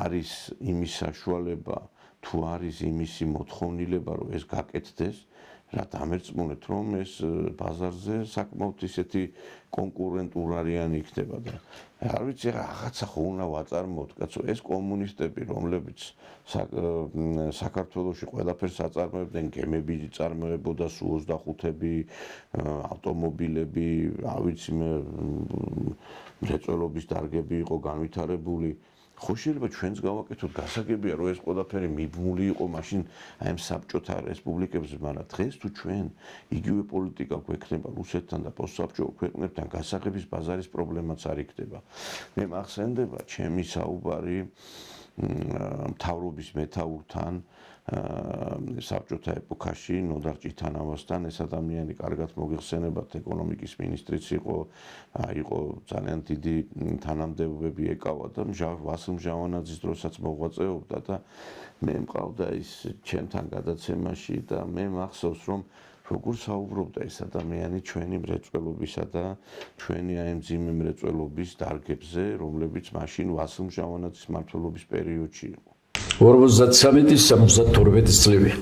არის იმის საშუალება, თუ არის იმისი მოთხოვნილება, რომ ეს გაკეთდეს, რა დამერწმუნეთ, რომ ეს ბაზარზე საკმაოდ ისეთი კონკურენტულარიანი იქნება და არ ვიცი, რაღაცა ხო უნდა ვაწარმოოთ, კაცო, ეს კომუნისტები, რომლებიც საქართველოში ყველაფერს აწარმოებდნენ, გემები წარმოებოდა სუ 25-ები, ავტომობილები, არ ვიცი, მრეწველობის დარგები იყო განვითარებული. ხო შეიძლება ჩვენც გავაკეთოთ, გასაგებია რომ ეს ყველაფერი მიბმული იყო მაშინ აი ამ საბჭოთა რესპუბლიკებზე, მაგრამ დღეს თუ ჩვენ იგივე პოლიტიკა გვექნება რუსეთთან და პოსტსაბჭოურ ქვეყნებთან, გასაღების ბაზარის პრობლემაც არ იქნება. მე მახსენდება ჩემი საუბარი მთავრობის მეთაურთან საბჭოთა ეპოქაში ნოდარ ჭითანავასთან. ეს ადამიანი კარგად მოგეხსენებათ, ეკონომიკის მინისტრიც იყო ძალიან დიდი თანამდებობები ეკავა და ვასილ მჟავანაძის დროსაც მოღვაწეობდა და მე მყავდა ის ჩემთან გადაცემაში და მე მახსოვს რომ როგორ საუბრობდა ეს ადამიანი ჩვენი მრეწველობისა და ჩვენი აი მძიმე მრეწველობის დარგებზე, რომლებიც მაშინ ვასილ მჟავანაძის მმართველობის პერიოდში იყო. 53-72 წლები.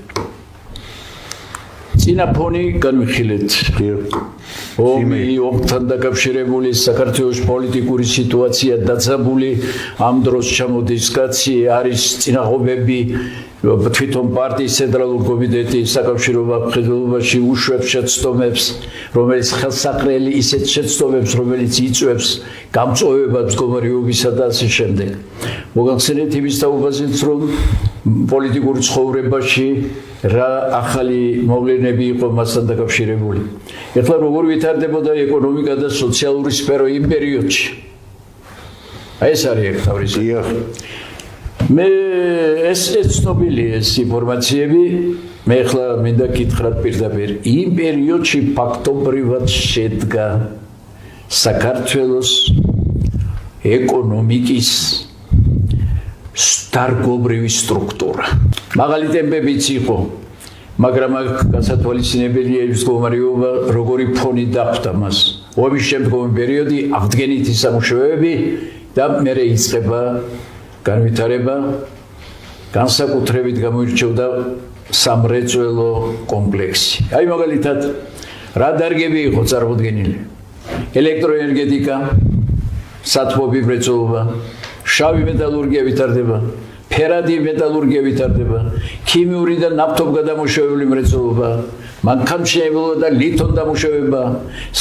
წინა ფონი განვიხილეთ. ომი ომთან დაკავშირებული საქართველოს პოლიტიკური სიტუაცია დაძაბული ამ დროს ჩამოდის კაცი არის წინააღმდეგები თვითონ პარტიის ცენტრალური კომიტეტი საკავშირო მხედველობაში უშვებს შეცდომებს რომელიც ხელსაყრელი ისეთ შეცდომებს რომელიც იწვევს გამწვევებას მდგომარეობისა და ასე შემდეგ მოგახსენეთ იმის თაობაზეც რომ პოლიტიკურ ცხოვრებაში რა ახალი მოვლენები იყო მასთან დაკავშირებული ეხლა როგორ ვითარდებოდა ეკონომიკა და სოციალური სფერო იმ პერიოდში აი ეს არის თავისი მე ეს ცნობილი ეს ინფორმაციები მე ახლა მინდა გითხრათ პირდაპირ იმ პერიოდში ფაქტობრივად შედგა საქართველოს ეკონომიკის დარგობრივი სტრუქტურა მაღალი ტემპებიც იყო მაგრამ აქ გასათვალისწინებელია ის მდგომარეობა როგორი ფონი დახვდა მას ომის შემდგომი პერიოდი აღდგენითი სამუშაოები და მერე იწყება განვითარება განსაკუთრებით გამოირჩეოდა სამრეწველო კომპლექსი აი მაგალითად რა დარგები იყო წარმოდგენილი ელექტროენერგეტიკა სათბობი მრეწველობა შავი მეტალურგია ვითარდება ფერადი მეტალურგია ვითარდება ქიმიური და ნავთობგადამუშავებული მრეწველობა მანქანათმშენებლობა და ლითონდამუშავება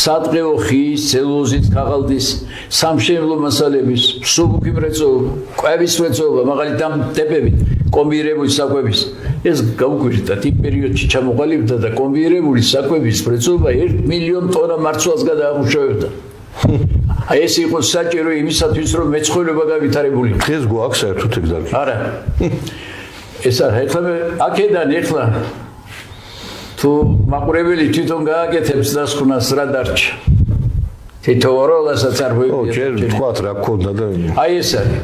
სატყეო ხის ცელულოზის ქაღალდის სამშენებლო მასალების მსუბუქი მრეწველობა კვების მრეწველობა მაგალითად ტიპებით კომბინირებული საკვების ეს გაუკვირდათ იმ პერიოდში ჩამოყალიბდა და კომბინირებული საკვების მრეწველობა 1 მილიონ ტონა მარცვალს გადაამუშავებდა აი ეს იყო საჭირო იმისათვის რომ მეცხოველება გავითარებულიყო დღეს გვაქვს საერთოდ ეგ დარგი არა ეს არა ეხლა აქედან ეხლა თუ მაყურებელი თვითონ გააკეთებს დასკვნას რა დარჩა თითოეულასაც არ მოიგია ჯერ თქვათ რა გქონდა და აი ეს არის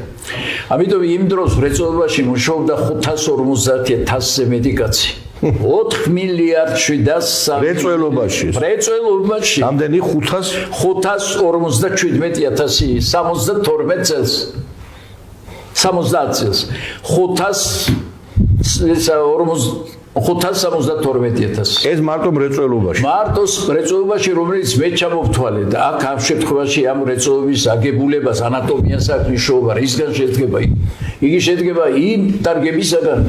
ამიტომ იმ დროს მრეწველობაში მუშაობდა 550,000-ზე მეტი კაცი 4 მილიარდ 700 მრეწველობაში ამდენი 557,000 72 წელს 70 წელს 572,000 ეს მარტო მრეწველობაში რომელიც მე ჩამოვთვალე და აქ ამ შემთხვევაში ამ მრეწველობის აგებულებას ანატომიას აქვს მნიშვნელობა რისგან შედგება იგი შედგება იმ დარგებისაგან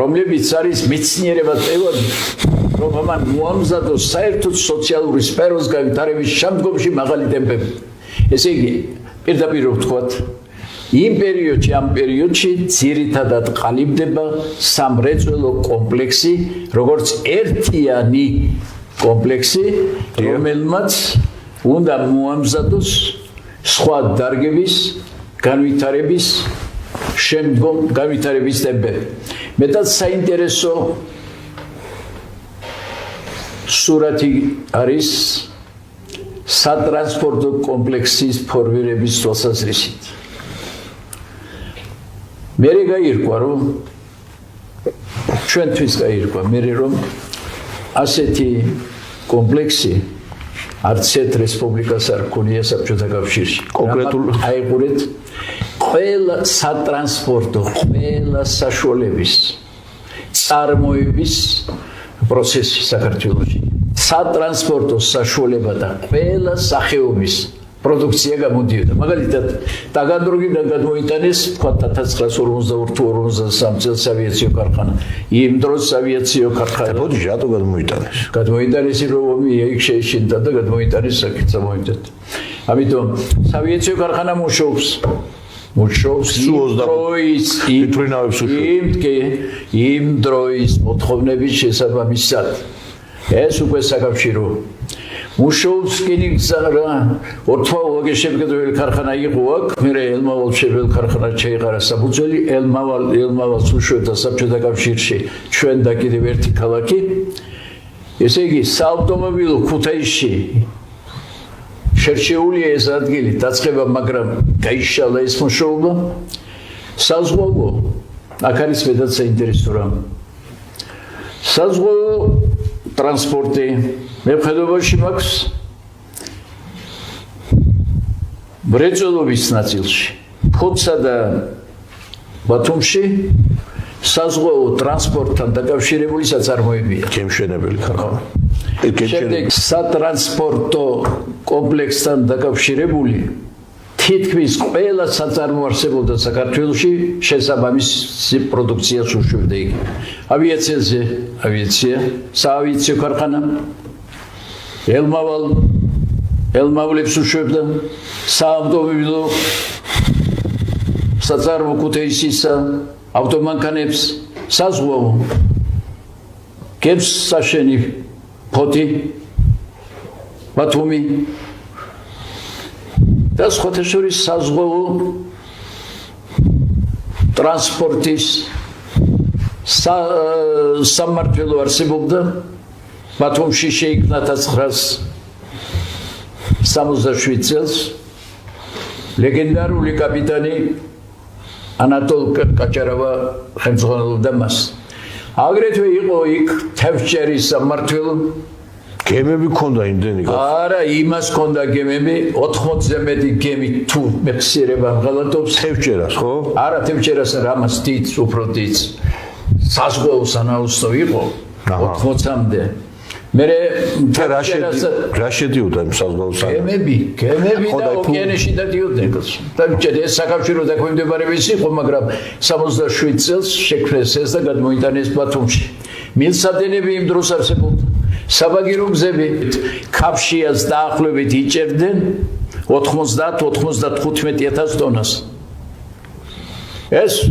რომლებიც არის მეცნიერება წევრი რომ ამან მოამზადოს საერთოდ სოციალური სფეროს განვითარების შემდგომში მაღალი ტემპები ესე იგი პირდაპირ ვთქვათ იმ პერიოდში ამ პერიოდში ძირითადად ყალიბდება სამრეწველო კომპლექსი როგორც ერთიანი კომპლექსი რომელმაც უნდა მოამზადოს სხვა დარგების განვითარების შემდგომ განვითარების ტემპები მეტად საინტერესო სურათი არის სატრანსპორტო კომპლექსის ფორმირების თვალსაზრისით მერე გაირკვა რომ ჩვენთვის გაირკვა მერე რომ ასეთი კომპლექსი არც ერთ რესპუბლიკას არ ქონია საბჭოთა კავშირში კონკრეტულ აიყურეთ ყველა სატრანსპორტო ყველა საშუალების წარმოების პროცესი საქართველოში სატრანსპორტო საშუალება და ყველა სახეობის პროდუქცია გამოდიოდა მაგალითად ტაგანროგიდან გადმოიტანეს თქვა 1942-43 წელს ავიაციო ქარხანა იმ დროს ავიაციო ქარხანა ბოდი რატო გადმოიტანეს რომ იქ შეიშინდა და გადმოიტანეს საკითხ მოიტანეთ ამიტომ ავიაციო ქარხანა მუშაობს იმ დროის მოთხოვნების შესაბამისად ეს უკვე საკავშირო მუშაობს კინიგზარა ორთვალე შემდგენელი ქარხანა იყო აქ მერე ელმავალ შეფელ ქარხანა შეიყარა საფუძველი ელმავალს უშვებდა საბჭოთა კავშირში ჩვენ და კიდევ ერთი ქალაქი ესე იგი საავტომობილო ქუთაისში შერჩეულია ეს ადგილი დაწყება მაგრამ გაიშალა ეს მუშაობა საზღვაო აქ არის მეტად საინტერესო რამ საზღვაო ტრანსპორტი მეფხედობაში მაქვს მრეწველობის ნაწილში ფოთსა და ბათუმში საზღვაო ტრანსპორტთან დაკავშირებული საწარმოებია გემშვენებელი ქარხანა შემდეგ სატრანსპორტო კომპლექსთან დაკავშირებული თითქმის ყველა საწარმო არსებობდა საქართველოში, შესაბამისი პროდუქციას უშვებდა იგი. ავიაციაზე, საავიაციო ქარხანა, ელმავლებს უშვებდა, საავტომობილო საწარმო კუთეისისა, ავტომანქანებს, საზღვაო, გემს საშენი ფოთი, ბათუმი და სხვათა შორის საზღვაო ტრანსპორტის სამმართველო არსებობდა. ბათუმში შეიქმნა 1967 წელს ლეგენდარული კაპიტანი ანატოლ კაჭარავა ხელმძღვანელობდა მას. აგრეთვე იყო იქ თევზჭერის სამმართველო. გემები ქონდა იმდენი? არა, იმას ქონდა გემები, 80-ზე მეტი გემი თუ მეხსიერება ღალატობს. თევზჭერას, ხო? არა, თევზჭერას არა, ამას დიდს, უფრო დიდს. საზღვაო სანაოსნო იყო 80-მდე. მე რა შედიოდა იმ საზღვაო გემები და ოკეანეში დადიოდნენ. ეს საკავშირო დაქვემდებარების იყო, მაგრამ 67 წელს შექმნეს ეს და გადმოიტანეს ბათუმში. მილსადენები იმ დროს არსებობდა. საბაგირო გზები კაფშიას დაახლოებით იჭერდნენ 90-95,000 ტონას. ეს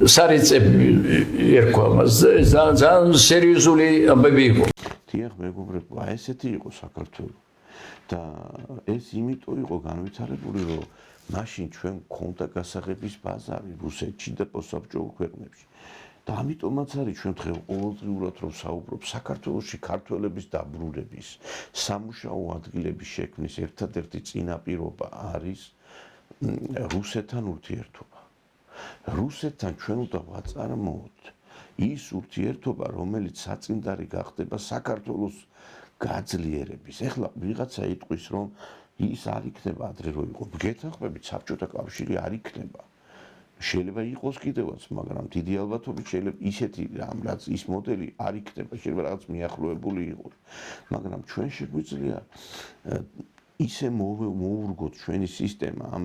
სარიწები ერქვა მას, ძალიან სერიოზული ამბები იყო. დიახ, მეგობრებო, ესეთი იყო საქართველო. და ეს იმიტომ იყო განვითარებული, რომ მაშინ ჩვენ გქონდა გასაღების ბაზარი რუსეთში და პოსტსაბჭოურ ქვეყნებში. და ამიტომაც არის ჩვენ დღეს ყოველდღიურად რომ საუბრობ საქართველოში ქართველების დაბრუნების, სამუშაო ადგილების შექმნის ერთადერთი წინაპირობა არის რუსეთთან ურთიერთობა. რუსეთთან ჩვენ უნდა ვაწარმოოთ ის ურთიერთობა, რომელიც საწინდარი გახდება საქართველოს გაძლიერების. ეხლა ვიღაცა იტყვის, რომ ის არ იქნება ადრე რო იყო. გეთანხმებით, საბჭოთა კავშირი არ იქნება. შეიძლება იყოს კიდევაც, მაგრამ დიდი ალბათობით შეიძლება ისეთი რაც ის მოდელი არ იქნება, შეიძლება რაღაც მიახლოებული იყოს. მაგრამ ჩვენ შეგვიძლია ისე მოურგოთ ჩვენი სისტემა ამ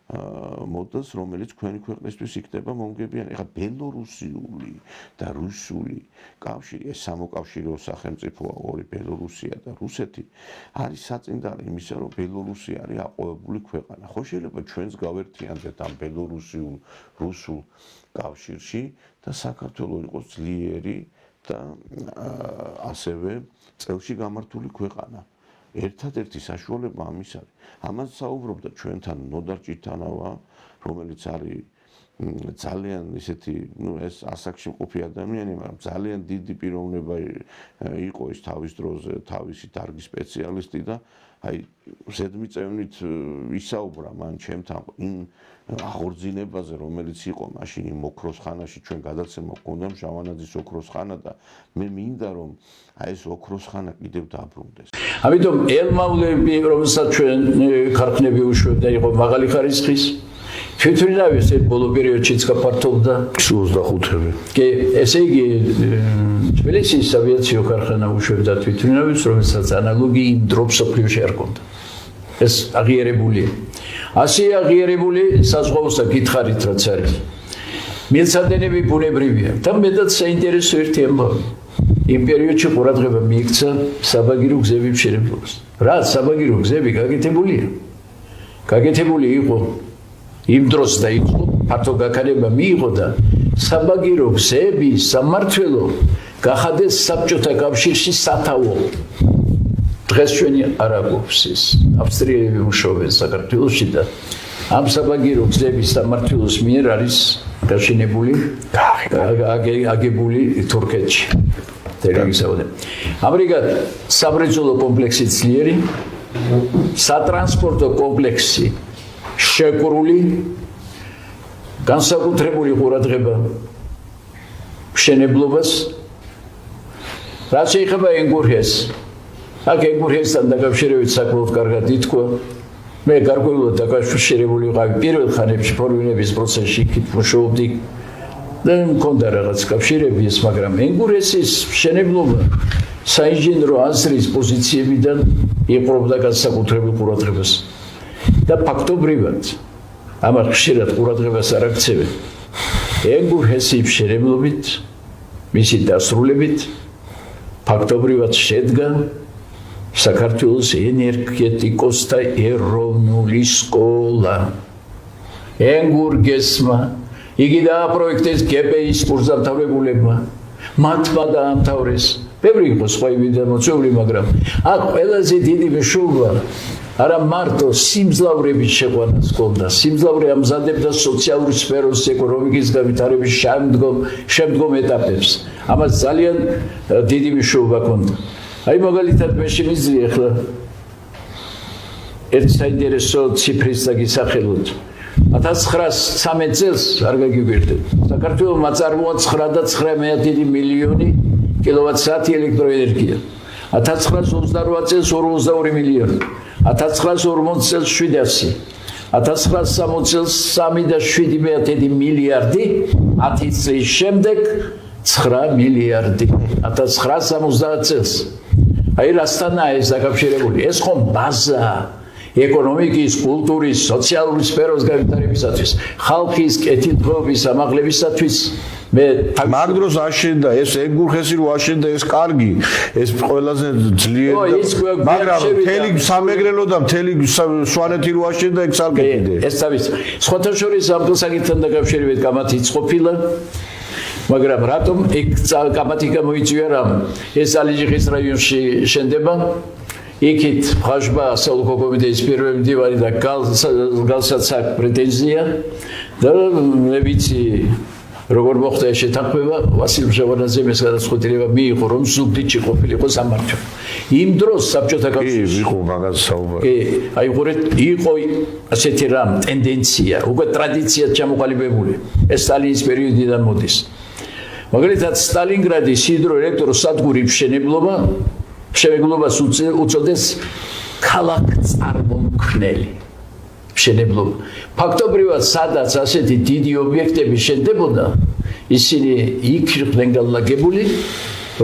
მოდელს, რომელიც ჩვენი ქვეყნისთვის იქნება მომგებიანი. ეხლა ბელორუსიული და რუსული კავშირი, ეს სამოკავშირეო სახელმწიფოა, ორი ბელორუსია და რუსეთი, არის საწინდარი იმისა, რომ ბელორუსი არის აყვავებული ქვეყანა. ხო შეიძლება ჩვენს გავერთიანდეთ ამ ბელორუსიულ რუსულ კავშირში და საქართველოს იყოს ძლიერი და ასევე წელში გამართული ქვეყანა. ერთადერთი საშუალება ამის არის. ამას საუბრობდა ჩვენთან ნოდარ ჭიტანავა, რომელიც არის ძალიან ისეთი, ეს ასაკში მყოფი ადამიანი, მაგრამ ძალიან დიდი პიროვნება იყო ის თავის დროზე, თავისი დარგის სპეციალისტი და აი ზედმიწევნით ისაუბრა მან ჩემთან იმ აღორძინებაზე, რომელიც იყო მაშინ იმ ოქროს ხანაში, ჩვენ გადაცემა გქონდა შავანაძის ოქროს ხანა და მე მინდა რომ აი ეს ოქროს ხანა კიდევ დაბრუნდეს. ამიტომ ელმავლები, რომელსაც ჩვენ ქარხნები უშვებდა, იყო მაღალი ხარისხის. თვითმფრინავის ერთ ბოლო პერიოდშიც გაფართოვდა 25-ები. კი, ესე იგი თბილისის ავიაციო ქარხანა უშვებდა თვითმფრინავის, რომელსაც ანალოგი იმ დროის მსოფლიოში არ ჰქონდა. ეს აღიარებულია. ასე აღიარებული საზღვაო საკითხარით რაც არის. მილსადენები ბუნებრივია და მეტად საინტერესო ერთი ამბავი. იმ პერიოდში ყურადღება მიიქცა საბაგირო გზების მშენებლობას. რა საბაგირო გზები გაკეთებულია? გაკეთებული იყო იმ დროს და იყო ფართო გაქანება მიიღო და საბაგირო გზების სამმართველო გახადეს საბჭოთა კავშირში სათავო. დღეს ჩვენი არ აქვს ის. ავსტრიელები მუშაობენ საქართველოში და ამ საბაგირო გზების სამმართველოს მიერ არის გაშენებული აგებული თურქეთში. ამრიგად სამრეწველო კომპლექსი ძლიერი, სატრანსპორტო კომპლექსი შეკრული, განსაკუთრებული ყურადღება მშენებლობას, რაც შეეხება ენგურჰეს. აქ ენგურჰესთან დაკავშირებით საკმაოდ კარგად ითქვა. მე გარკვეულად დაკავშირებული ვიყავი პირველ ხანებში ფორმირების პროცესში, იქით მუშაობდი. და მქონდა რაღაც კავშირები ეს, მაგრამ ენგურჰესის მშენებლობა საინჟინრო აზრის პოზიციებიდან იყრობდა განსაკუთრებულ ყურადღებას და ფაქტობრივად ამას ხშირად ყურადღებას არ აქცევენ. ენგურ ჰესის შერევლობით, მისი დასრულებით ფაქტობრივად შედგა საქართველოს ენერგეტიკოსთა ეროვნული სკოლა. ენგურ გესმა იგი დააპროექტეს გპ-ის კურსდამთავრებულებმა, მათმა დაამთავრეს. ბევრი იყო სხვა იმედამოწვეული, მაგრამ აქ ყველაზე დიდი მნიშვნელობა არა მარტო სიმძლავრების შეყვანას ჰქონდა, სიმძლავრე ამზადებდა სოციალური სფეროს ეკონომიკის განვითარების შემდგომ ეტაპებს. ამას ძალიან დიდი მნიშვნელობა ჰქონდა. აი მაგალითად მე შემიძლია ახლა ერთ საინტერესო ციფრის დაგისახელოთ. 1913 წელს არ გაგიგვირდეთ. საქართველოს აწარმოა 9.9 მილიონი კილოვატ-საათი ელექტროენერგია. 1928 წელს 42 მილიონი. 1940 წელს 700, 1960 წელს 3.7 მილიარდი, 10 წლის შემდეგ 9 მილიარდი, 1970 წელს. აი რასთანაა ეს დაკავშირებული? ეს ხომ ბაზაა ეკონომიკის, კულტურის, სოციალური სფეროს განვითარებისათვის, ხალხის კეთილდღეობის ამაღლებისათვის. მაგ დროს აშენდა ეს ენგურხესი რო აშენდა ეს კარგი, ეს ყველაზე ძლიერი, მაგრამ მთელი სამეგრელო და მთელი სვანეთი რო აშენდა ეგ ცალკე კიდე. ეს თავის სხვათა შორის ამ საკითხთან დაკავშირებით კამათიც ყოფილა, მაგრამ რატომ ეგ კამათი გამოიწვია რამ? ეს ალიჯიხის რაიონში შენდება. იქით ხაშბა საოლქო კომიტეტის პირველი მდივანი და გალსაც აქვს პრეტენზია და მე ვიცი როგორ მოხდა ეს შეთანხმება. ვასილ მჟავანაძემ ეს გადაწყვეტილება მიიღო, რომ ზუგდიდში ყოფილიყო სამმართველო. იმ დროს საბჭოთა კავშირში იყო მაგას საუბარი. კი, აი ხურეთ იყო ასეთი რამ ტენდენცია, უკვე ტრადიციად ჩამოყალიბებული. ეს სტალინის პერიოდიდან მოდის. მაგალითად სტალინგრადის ჰიდროელექტროსადგური მშენებლობას უწოდეს ქალაქ-წარმომქმნელი მშენებლობა. ფაქტობრივად სადაც ასეთი დიდი ობიექტები შენდებოდა, ისინი იქ იყვნენ განლაგებული,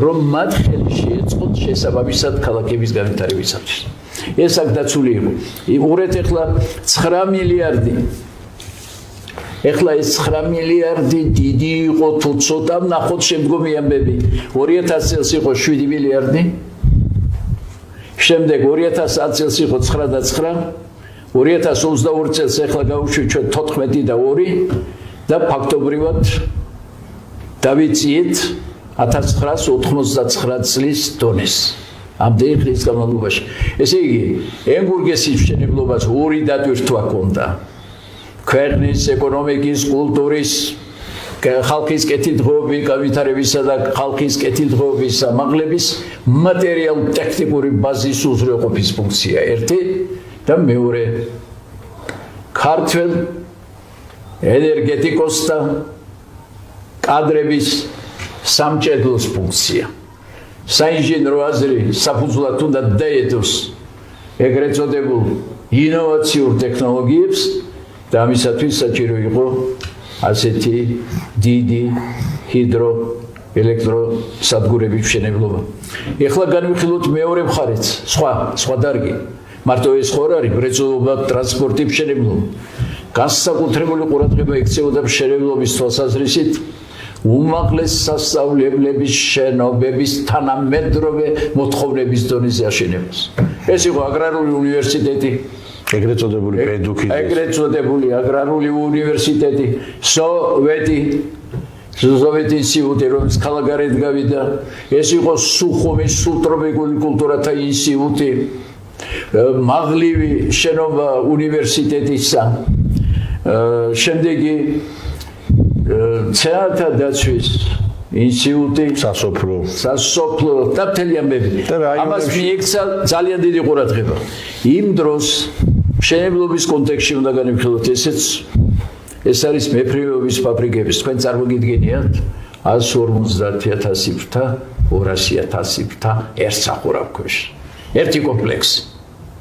რომ მათ ხელი შეეწყოთ შესაბამისად ქალაქების განვითარებისათვის. ეს აქ დაცული იყო. უყურეთ ახლა 9 მილიარდი. ახლა ეს 9 მილიარდი დიდი იყო თუ ცოტა, ნახოთ შემდგომი ამბები. 2000 წელს იყო 7 მილიარდი. შემდეგ 2010 წელს იყო 9.9, 2022 წელს ახლა გავუშვით 14 და 2 და ფაქტობრივად დავიწყეთ 1999 წლის დონეს. ამდენი ხნის განმავლობაში. ესე იგი, ენგურგესის მშენებლობას ორი დატვირთვა ჰქონდა. ქვეყნის ეკონომიკის, კულტურის, ხალხის კეთილდღეობის განვითარებისა და ხალხის კეთილდღეობის ამაღლების მატერიალურ-ტექნიკური ბაზის უზრუნველყოფის ფუნქცია ერთი და მეორე ქართველ ენერგეტიკოსთა კადრების სამჭედლოს ფუნქცია. საინჟინრო აზრი საფუძვლად უნდა დაედოს ეგრეთ წოდებულ ინოვაციურ ტექნოლოგიებს და ამისათვის საჭირო იყო ასეთი დიდი ჰიდროელექტროსადგურების მშენებლობა. ეხლა განვიხილოთ მეორე მხარეც, სხვა დარგი. მარტო ეს ხო არ არის მრეწველობა, ტრანსპორტი, მშენებლობა. განსაკუთრებული ყურადღება ექცეოდა მშენებლობის თვალსაზრისით უმაღლეს სასწავლებლების შენობების თანამედროვე მოთხოვნების დონეზე აშენებას. ეს იყო აგრარული უნივერსიტეტი, ეგრეთ წოდებული პედუქი, ეგრეთ წოდებული აგრარული უნივერსიტეტი, სოვიეტი ინსტიტუტი, რომელიც ქალაქგარეთ გავიდა, ეს იყო სუხუმის სულტროპიკული კულტურათა ინსტიტუტი, მაღლივი შენობა უნივერსიტეტისა, შემდეგი ცეათა დაცვის ინსტიტუტი, სასოფლო და მთელი ამბები. ამას მიექცა ძალიან დიდი ყურადღება. იმ დროს მშენებლობის კონტექსტში უნდა განვიხილოთ ესეც. ეს არის მეფრინველების ფაბრიკების, თქვენ წარმოგიდგენიათ 150,000 ფრთა, 200,000 ფრთა ერთ სახურავ ქვეშ. ერთი კომპლექსი.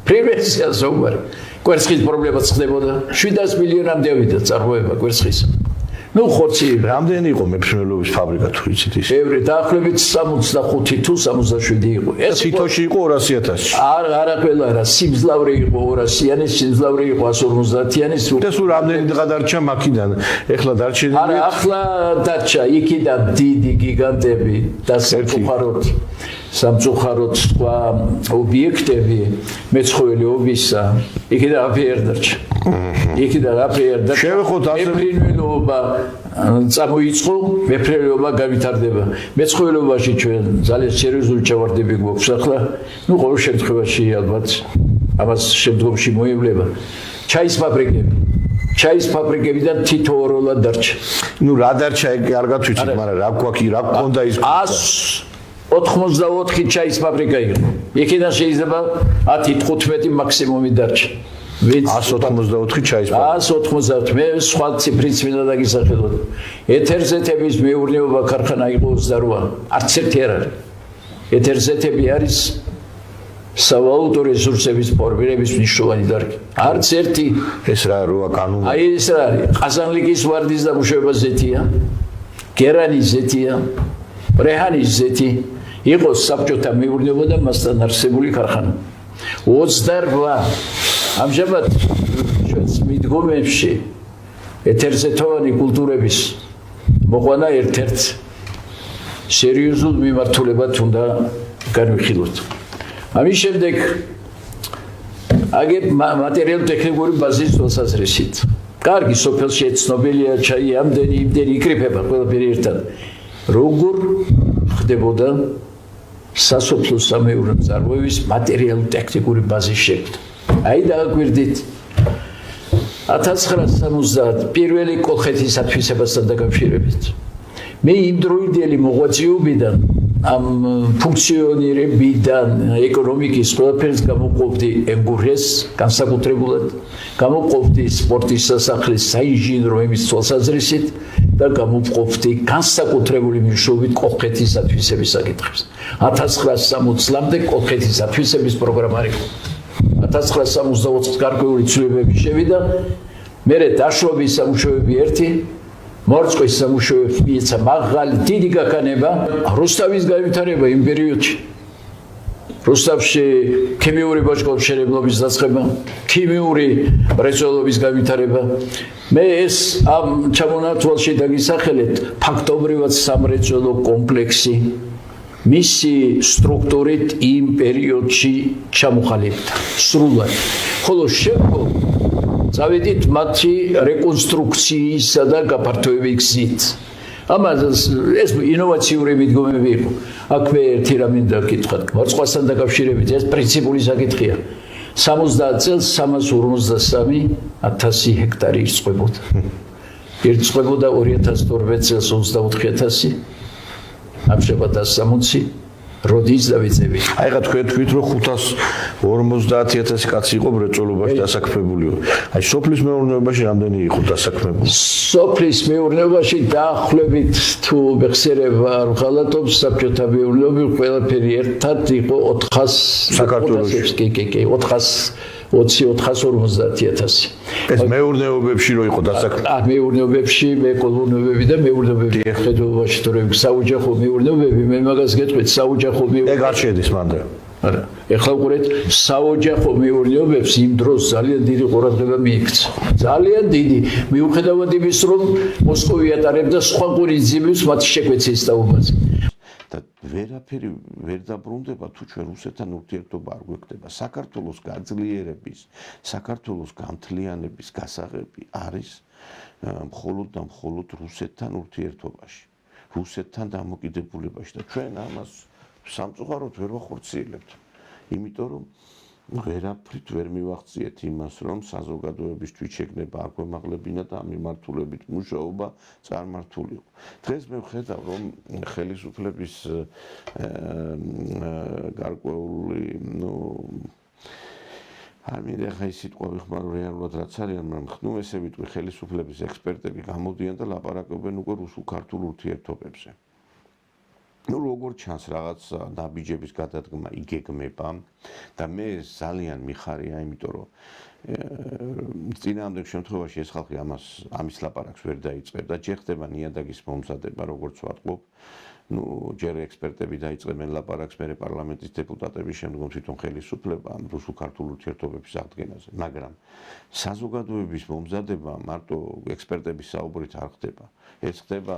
პრევენცია ზოგადად. კვერცხის პრობლემაც ხდებოდა. 700 მილიონამდე ავიდა წარმოება კვერცხისა. ნუ ხორცი რამდენი იყო მეფრინველობის ფაბრიკა თუ იცით ის? ბევრი დაახლოებით 65 თუ 67 იყო. ეს თითოში იყო 200.000. არა ყველა რა, სიმძლავრე იყო 200-იანი, სიმძლავრე იყო 150-იანი. და სულ რამდენი გადარჩა მაქიდან? ეხლა დარჩენილი? არა, ახლა დარჩა იქიდან დიდი გიგანტები და სამწუხაროდ სხვა ობიექტები მეცხოველეობისა იქიდან აფიერ დარჩა. იქიდან აფიერ დარჩა. შევეხოთ ასე მეფრინველობა წამოიწყო, მეფრინველობა გავითარდება. მეცხოველეობაში ჩვენ ძალიან სერიოზული ჩავარდები გვაქვს ახლა. ნუ ყოველ შემთხვევაში ალბათ ამას შემდგომში მოევლება. ჩაის ფაბრიკები. ჩაის ფაბრიკებიდან თითოეულად დარჩა. ნუ რა დარჩა ეგ კარგად ვიცით, მაგრამ რა გვაქვს, რა გქონდა ის? 184 ჩაის ფაბრიკა იყო. იქიდან შეიძლება 10-15 მაქსიმუმი დარჩა. 184 ჩაის ფაბრიკა. 184 მე სხვა ციფრიც მინდა დაგისახელოთ. ეთერზეთების მეურნეობა ქარხანა იყო 28. არც ერთი არ არის. ეთერზეთები არის სავალუტო რესურსების ფორმირების მნიშვნელოვანი დარგი. არც ერთი ეს რა როა კანონი? აი ეს რა არის? ყაზანლიკის ვარდის დამუშავება ზეთია, გერანის ზეთია, ბრეჰანის ზეთი, იყო საბჭოთა მეურნეობა და მასთან არსებული ქარხანა. 28 ამჟამად ჩვენს მიდგომებში ეთერზეთოვანი კულტურების მოყვანა ერთ-ერთ სერიოზულ მიმართულებად უნდა განვიხილოთ. ამის შემდეგ აგებ მატერიალურ-ტექნიკური ბაზის თვალსაზრისით. კარგი სოფელში ცნობილია ჩაი ამდენი იმდენი იკრიფება ყველაფერი ერთად. როგორ ხდებოდა სასოფლო სამეურნეო წარმოების მატერიალურ-ტექნიკური ბაზის შექმნა? აი დააგვირდით 1970 პირველი კოლხეთის ათვისებასთან დაკავშირებით. მე იმ დროინდელი მოღვაწეობიდან ამ ფუნქციონირებიდან ეკონომიკის ყველაფერს გამოყოფდი ემგურეს განსაკუთრებულად, გამოყოფდი სპორტის სასახლის საინჟინრო ემის თვალსაზრისით და გამოყოფდი განსაკუთრებული მნიშვნელობით კოლხეთის ათვისების საკითხებს. 1960-მდე კოლხეთის ათვისების პროგრამა იყო. 1964 გარკვეული ცვლილებები შევიდა, მერე დაშრობის სამუშაოები ერთი, მორწყვის სამუშაოებს მიეცა მაღალი დიდი გაქანება, რუსთავის გავითარება იმ პერიოდში. რუსთავში ქიმიური ბოჭკოშერებლობის დაწყება, ქიმიური მრეწველობის გავითარება. მე ეს ამ ჩამონათვალში დაგისახელეთ ფაქტობრივად სამრეწველო კომპლექსი მისი სტრუქტურით იმ პერიოდში ჩამოყალიბდა სრულად. ხოლო შემდგომ წავედით მათი რეკონსტრუქციისა და გაფართოების გზით. ამას ეს ინოვაციური მიდგომები იყო. აქვე ერთი რამე დაკითხოთ. მორწყვასთან დაკავშირებით ეს პრინციპული საკითხია. 70 წელს 353.000 ჰექტარი ირწყვებოდა. ირწყვებოდა 2012 წელს 24.000. ამჟამად 160 როდის დავიწყები? აი რა თქვენ თქვით რომ 550.000 კაცი იყო მრეწველობაში დასაქმებული. აი სოფლის მეურნეობაში რამდენი იყო დასაქმებული? სოფლის მეურნეობაში დაახლოებით თუ მეხსიერება არ ვღალატობ, საბჭოთა მეურნეობა ყველაფერი ერთად იყო 400 საქართველოში. კი 450.000. ეს მეურნეობებში რო იყო დასაქმებული. მეურნეობებში, მეკოლონოებები და მეურნეობები ხედავაში თორემ საოჯახო მეურნეობები, მე მაგას გეტყვით, საოჯახო ეგ არ შედის მანდ. არა, ეხლა უყურეთ, საოჯახო მეურნეობებს იმ დროს ძალიან დიდი ყურადღება მიიქცა. ძალიან დიდი, მიუხედავად იმის, რომ მოსკოვი ატარებდა სხვა ყურიძიმებს მათი შეკვეცის დაუბაზე. და ვერაფერი ვერ დაბრუნდება თუ ჩვენ რუსეთთან ურთიერთობა არ გვექნება. საქართველოს გაძლიერების, საქართველოს გამთლიანების გასაღები არის მხოლოდ და მხოლოდ რუსეთთან ურთიერთობაში, რუსეთთან დამოკიდებულებაში და ჩვენ ამას სამწუხაროდ ვერ ვახორციელებთ. იმიტომ რომ ვერაფრით ვერ მივახციეთ იმას, რომ საზოგადოებისთვის შეგნება არ გვემაღლებინა და ამ მიმართულებით მუშაობა წარმართულიყო. დღეს მე ვხედავ, რომ ხელისუფლების გარკვეული, არ მინდა ხა ის სიტყვა ვიხმარო რეალურად რაც არის, მაგრამ ხნუ ესე ვიტყვი ხელისუფლების ექსპერტები გამოდიან და ლაპარაკობენ უკვე რუსულ-ქართულ ურთიერთობებზე. როგორ ჩანს რაღაც ნაბიჯების გადადგმა იგეგმება და მე ძალიან მიხარია, იმიტომ რომ წინააღმდეგ შემთხვევაში ეს ხალხი ამის ლაპარაკს ვერ დაიწყებდა. ჯერ ხდება ნიადაგის მომზადება, როგორც ვარყოფ. ჯერ ექსპერტები დაიწყებენ ლაპარაკს, მერე პარლამენტის დეპუტატები, შემდგომ თვითონ ხელისუფლება ამ რუსულ-ქართულ ურთიერთობების აღდგენაზე. მაგრამ საზოგადოების მომზადება მარტო ექსპერტების საუბრით არ ხდება. ეს ხდება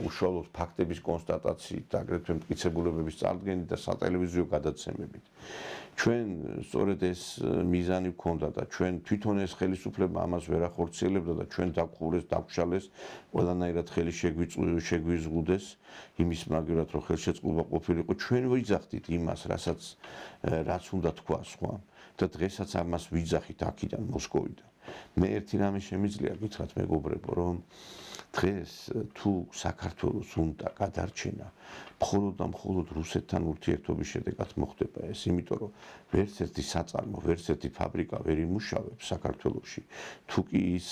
უშუალოდ ფაქტების კონსტატაციით, აგრეთვე მტკიცებულებების წარდგენით და სატელევიზიო გადაცემებით. ჩვენ სწორედ ეს მიზანი გვქონდა და ჩვენ თვითონ ეს ხელისუფლება ამას ვერ ახორციელებდა და ჩვენ დაგხურეს, დაგშალეს, ყველანაირად ხელი შეგვიზღუდეს იმის მაგივრად რომ ხელშეწყობა ყოფილიყო. ჩვენ ვიძახდით იმას, რაც უნდა თქვა სხვა და დღესაც ამას ვიძახით აქედან მოსკოვიდან. მე ერთი რამე შემიძლია გითხრათ მეგობრებო, რომ დღეს თუ საქართველოს უნდა გადარჩენა მხოლოდ და მხოლოდ რუსეთთან ურთიერთობის შედეგად მოხდება ეს, იმიტომ რომ ვერც ერთი საწარმო, ვერც ერთი ფაბრიკა ვერ იმუშავებს საქართველოში, თუ კი ის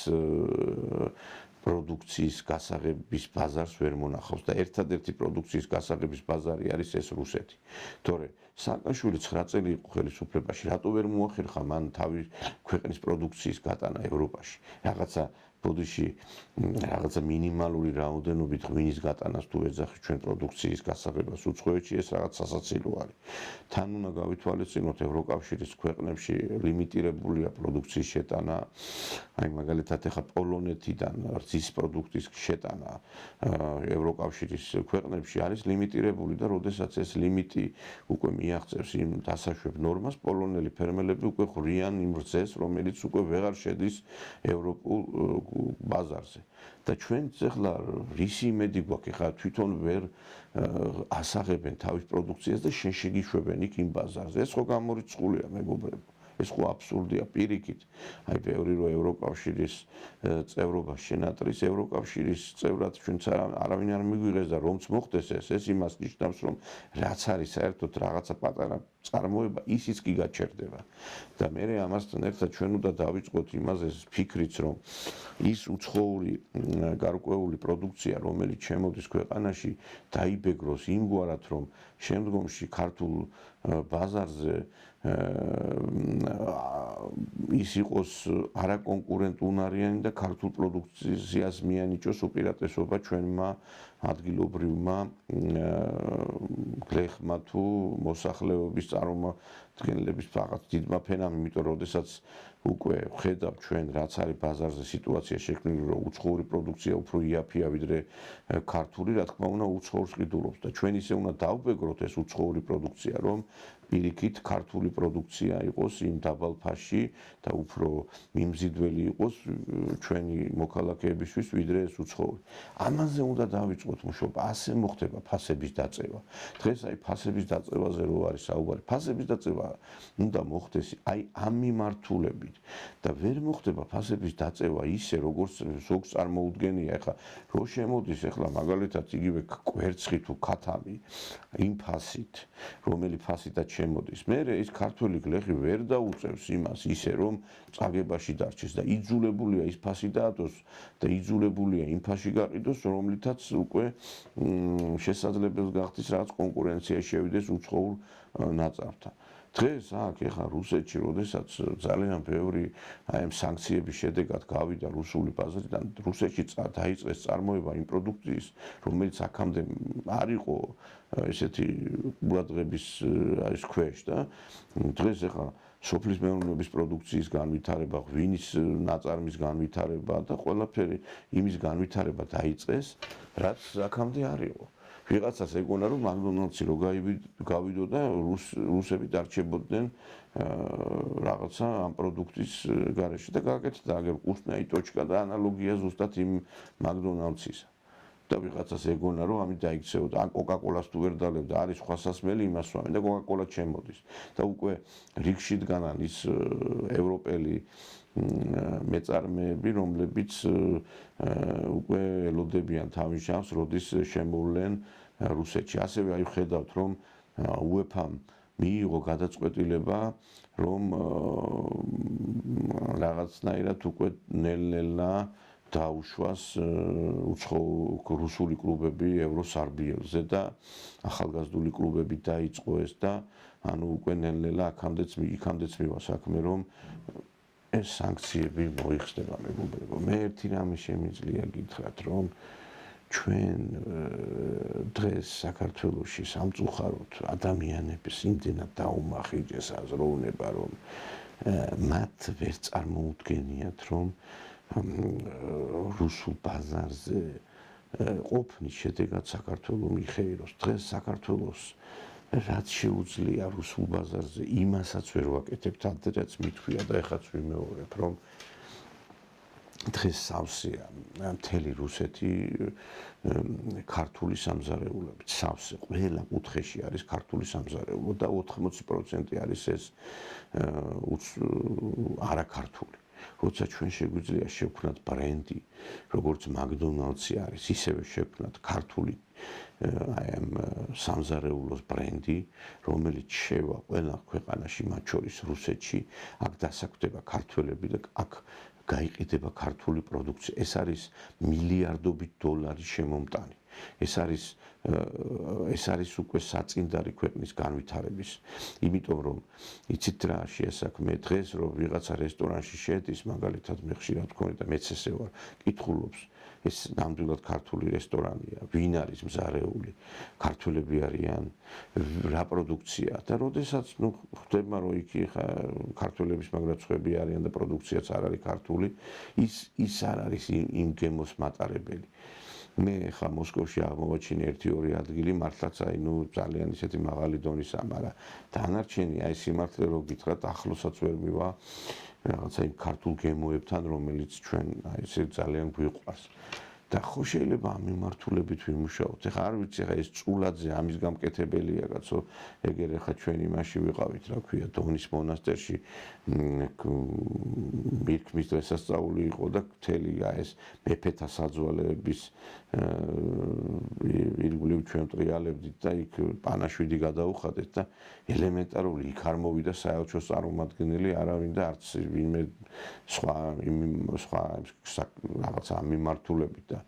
პროდუქციის გასაღების ბაზარს ვერ მონახავს და ერთადერთი პროდუქციის გასაღების ბაზარი არის ეს რუსეთი. თორე სააკაშვილი 9 წელი იყო ხელისუფლებაში, რატო ვერ მოახერხა მან თავის ქვეყნის პროდუქციის გატანა ევროპაში? რაღაცა ბოდიში რაღაცა მინიმალური რაოდენობით ღვინის გატანას თუ ეძახის ჩვენ პროდუქციის გასაღებას უცხოეთში, ეს რაღაც სასაცილო არის. თან უნდა გავითვალისწინოთ ევროკავშირის ქვეყნებში ლიმიტირებულია პროდუქციის შეტანა, აი მაგალითად ეხა პოლონეთიდან რძის პროდუქტის შეტანა ევროკავშირის ქვეყნებში არის ლიმიტირებული და როდესაც ეს ლიმიტი უკვე მიაღწევს იმ დასაშვებ ნორმას, პოლონელი ფერმერები უკვე ხრიან იმ რძეს, რომელიც უკვე ვეღარ შედის ევროპულ ბაზარზე. და ჩვენც ახლა რისი იმედი გვაქვს, ხა თვითონ ვერ ასაღებენ თავის პროდუქციას და შენ შეგიშვებენ იქ იმ ბაზარზე. ეს ხო გამორიცხულია მეგობრებო. ეს ხო აბსურდია პირიქით. აი ბევრი რო ევროკავშირის წევრობა შენატრის ევროკავშირის წევრად ჩვენც არავინ არ მიგვიღეს და რომც მოხდეს ეს იმას ნიშნავს, რომ რაც არის საერთოდ რაღაცა პატარა წარმოება, ისიც კი გაჩერდება. და მე ამასთან ერთად ჩვენ უნდა დავიწყოთ იმაზე ფიქრიც, რომ ის უცხოური გარკვეული პროდუქცია, რომელიც შემოდის ქვეყანაში, დაიბეგროს იმგვარად, რომ შემდგომში ქართულ ბაზარზე ის იყოს არაკონკურენტუნარიანი და ქართულ პროდუქციას მიანიჭოს უპირატესობა ჩვენმა ადგილობრივმა გლეხმა თუ მოსახლეობის წარმომადგენლების რაღაც დიდმა ფენამ, იმიტომ რომ როდესაც უკვე ვხედავ ჩვენ რაც არის ბაზარზე სიტუაცია შექმნილი, რომ უცხოური პროდუქცია უფრო იაფია ვიდრე ქართული, რა თქმა უნდა უცხოურს ყიდულობს და ჩვენ ისე უნდა დავბეგროთ ეს უცხოური პროდუქცია, რომ პირიქით ქართული პროდუქცია იყოს იმ დაბალ ფასში და უფრო მიმზიდველი იყოს ჩვენი მოქალაქეებისთვის ვიდრე ეს უცხოური. ამაზე უნდა დავიწყოთ მუშაობა, ასე მოხდება ფასების დაწევა. დღეს აი ფასების დაწევაზე რო არის საუბარი, ფასების დაწევა უნდა მოხდეს აი ამ მიმართულებით და ვერ მოხდება ფასების დაწევა ისე როგორც ზოგს წარმოუდგენია. ეხლა რო შემოდის ეხლა მაგალითად იგივე კვერცხი თუ ქათამი იმ ფასით, რომელი ფასითაც შემოდის. მე ის ქართველი გლეხი ვერ დაუწევს იმას ისე რომ წაგებაში დარჩეს და იძულებულია ის ფასი დაადოს და იძულებულია იმ ფასში გაყიდოს, რომლითაც უკვე შესაძლებელს გახდეს რაღაც კონკურენცია შევიდეს უცხოურ ნაწარმთან. დღეს აქ ეხა რუსეთში, როდესაც ძალიან ბევრი აი ამ სანქციების შედეგად გავიდა რუსული ბაზარიდან, რუსეთში დაიწყეს წარმოება იმ პროდუქციის, რომელიც აქამდე არ იყო ესეთი ყურადღების ის ქვეშ და დღეს ეხა სოფლის მეურნეობის პროდუქციის განვითარება, ღვინის ნაწარმის განვითარება და ყველაფერი იმის განვითარება დაიწყეს, რაც აქამდე არ იყო. ვიღაცას ეგონა რომ მაკდონალდსი რო გავიდო და რუსები დარჩებოდნენ რაღაცა ამ პროდუქტის გარეშე და გააკეთდა აგერ უსნაი ტოჩკა და ანალოგია ზუსტად იმ მაკდონალდსისა. და ვიღაცას ეგონა რომ ამით დაიქცეოდა, ან კოკაკოლას თუ ვერ დალებდა, არის სხვა სასმელი იმას ვამენ და კოკაკოლა ჩემოდის. და უკვე რიგში დგანან ის ევროპელი მეწარმეები, რომლებიც უკვე ელოდებიან თავის ჟამს, როდის შემოვლენ რუსეთში. ასევე აი ვხედავთ, რომ UEFA-მ მიიღო გადაწყვეტილება, რომ რაღაცნაირად უკვე ნელ-ნელა დაუშვას რუსული კლუბები ევროსარბიელზე და ახალგაზრდული კლუბები დაიწყო ეს და ანუ უკვე ნელ-ნელა იქამდეც მივა საქმე, რომ ეს სანქციები მოიხსნება მეგობრებო. მე ერთი რამე შემიძლია გითხრათ, რომ ჩვენ დღეს საქართველოში სამწუხაროდ ადამიანების იმდენად დაუმახიჯეს აზროვნება, რომ მათ ვერ წარმოუდგენიათ, რომ რუსულ ბაზარზე ყოფნის შედეგად საქართველოს მიხეიროს. დღეს საქართველოს რაც შეუძლია რუსულ ბაზარზე იმასაც ვერ ვაკეთებთ, ადრეც მithქვია და ეხაც ვიმეორებ, რომ დღეს სავსეა მთელი რუსეთი ქართული სამზარეულობით. სავსე ყველა კუთხეში არის ქართული სამზარეულო და 80% არის ეს არაქართული. როცა ჩვენ შეგვიძლია შევქმნათ ბრენდი, როგორც McDonald's-ი არის, ისევე შევქმნათ ქართული აი ამ სამზარეულოს ბრენდი, რომელიც შევა ყველა ქვეყანაში, მათ შორის რუსეთში, აქ დასაქმდება ქართველები და აქ გაიყიდება ქართული პროდუქცია. ეს არის მილიარდობით დოლარის შემომტანი. ეს არის უკვე საწინდარი ქვეყნის განვითარების. იმიტომ რომ იცით რა შეასაქმე დღეს რომ ვიღაცა რესტორანში შედის, მაგალითად მე ხშირად ვქონი და მეც ესე ვარ, კითხულობს ეს ნამდვილად ქართული რესტორანია, ვინ არის მზარეული, ქართველები არიან, რა პროდუქცია და როდესაც ხვდება რომ იქ ქართველების მაგრა წვები არიან და პროდუქციაც არ არის ქართული, ის არ არის იმ გემოს მატარებელი. მე ხა მოსკოვში აღმოვაჩინე 1-2 ადგილი მართლაც აი ძალიან ისეთი მაღალი დონისა, მაგრამ დანარჩენი აი სიმართლე რო გითხრათ, ახლოსაც ვერ მივა რაღაცა იმ ქართულ გემოებთან, რომელიც ჩვენ აი ესე ძალიან გვიყვარს. და ხო შეიძლება ამ მიმართულებით ვიმუშაოთ. ეხლა არ ვიცი, ეხლა ეს წულაძე ამის გამკეთებელია, კაცო, ეგერ ეხლა ჩვენ იმაში ვიყავით, რა ქვია, დონის მონასტერში მირქმის დღესასწაული იყო და მთელი ეს მეფეთა საძვალეების ირგვლივ ჩვენ ტრიალებდით და იქ პანაშვიდი გადაუხადეთ და ელემენტარული იქ არ მოვიდა საელჩოს წარმომადგენელი არავინ და არც ვინმე სხვა რაღაცა მიმართულებით და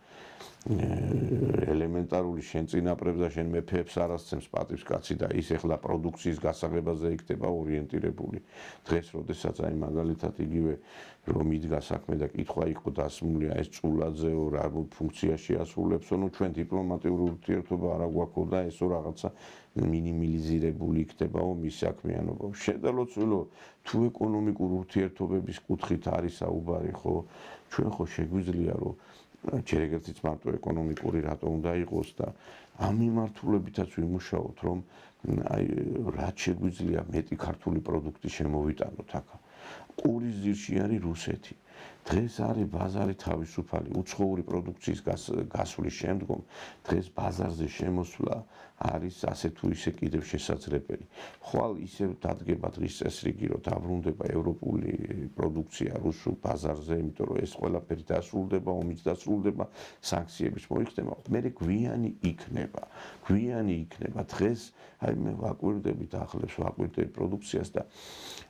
ელემენტარული შენ წინაპრებს და შენ მეფეებს არ ასცემს პატივს კაცი და ის ეხლა პროდუქციის გასაღებაზე იქნება ორიენტირებული. დღეს როდესაც აი მაგალითად იგივე რომ იდგა საქმე და კითხვა იყო დასმული ეს წულაძეო რა ფუნქციაში ასრულებსო, ნუ ჩვენ დიპლომატიური ურთიერთობა არა გვაქვს და ესო რაღაცა მინიმალიზირებული იქნებაო მის საქმიანობა. შედალოცვილო თუ ეკონომიკურ ურთიერთობების კუთხით არის საუბარი, ხო, ჩვენ ხო შეგვიძლია რომ ჯერ ეგერთიც მარტო ეკონომიკური რატო უნდა იყოს და ამ მიმართულებითაც ვიმუშაოთ, რომ აი რაც შეგვიძლია მეტი ქართული პროდუქტი შემოვიტანოთ აქ. ყურის ძირში არის რუსეთი. დღეს არის ბაზარი თავისუფალი, უცხოური პროდუქციის გასვლის შემდგომ დღეს ბაზარზე შემოსვლა არის ასე თუ ისე კიდევ შესაძლებელი. ხვალ ისევ დადგება დღის წესრიგი, რომ დაბრუნდება ევროპული პროდუქცია რუსულ ბაზარზე, იმიტომ რომ ეს ყველაფერი დასრულდება, ომიც დასრულდება, სანქციების მოიხსნება, მე გვიანი იქნება. დღეს აი მე ვაკვირდები და ახლებს ვაკვირდები პროდუქციას და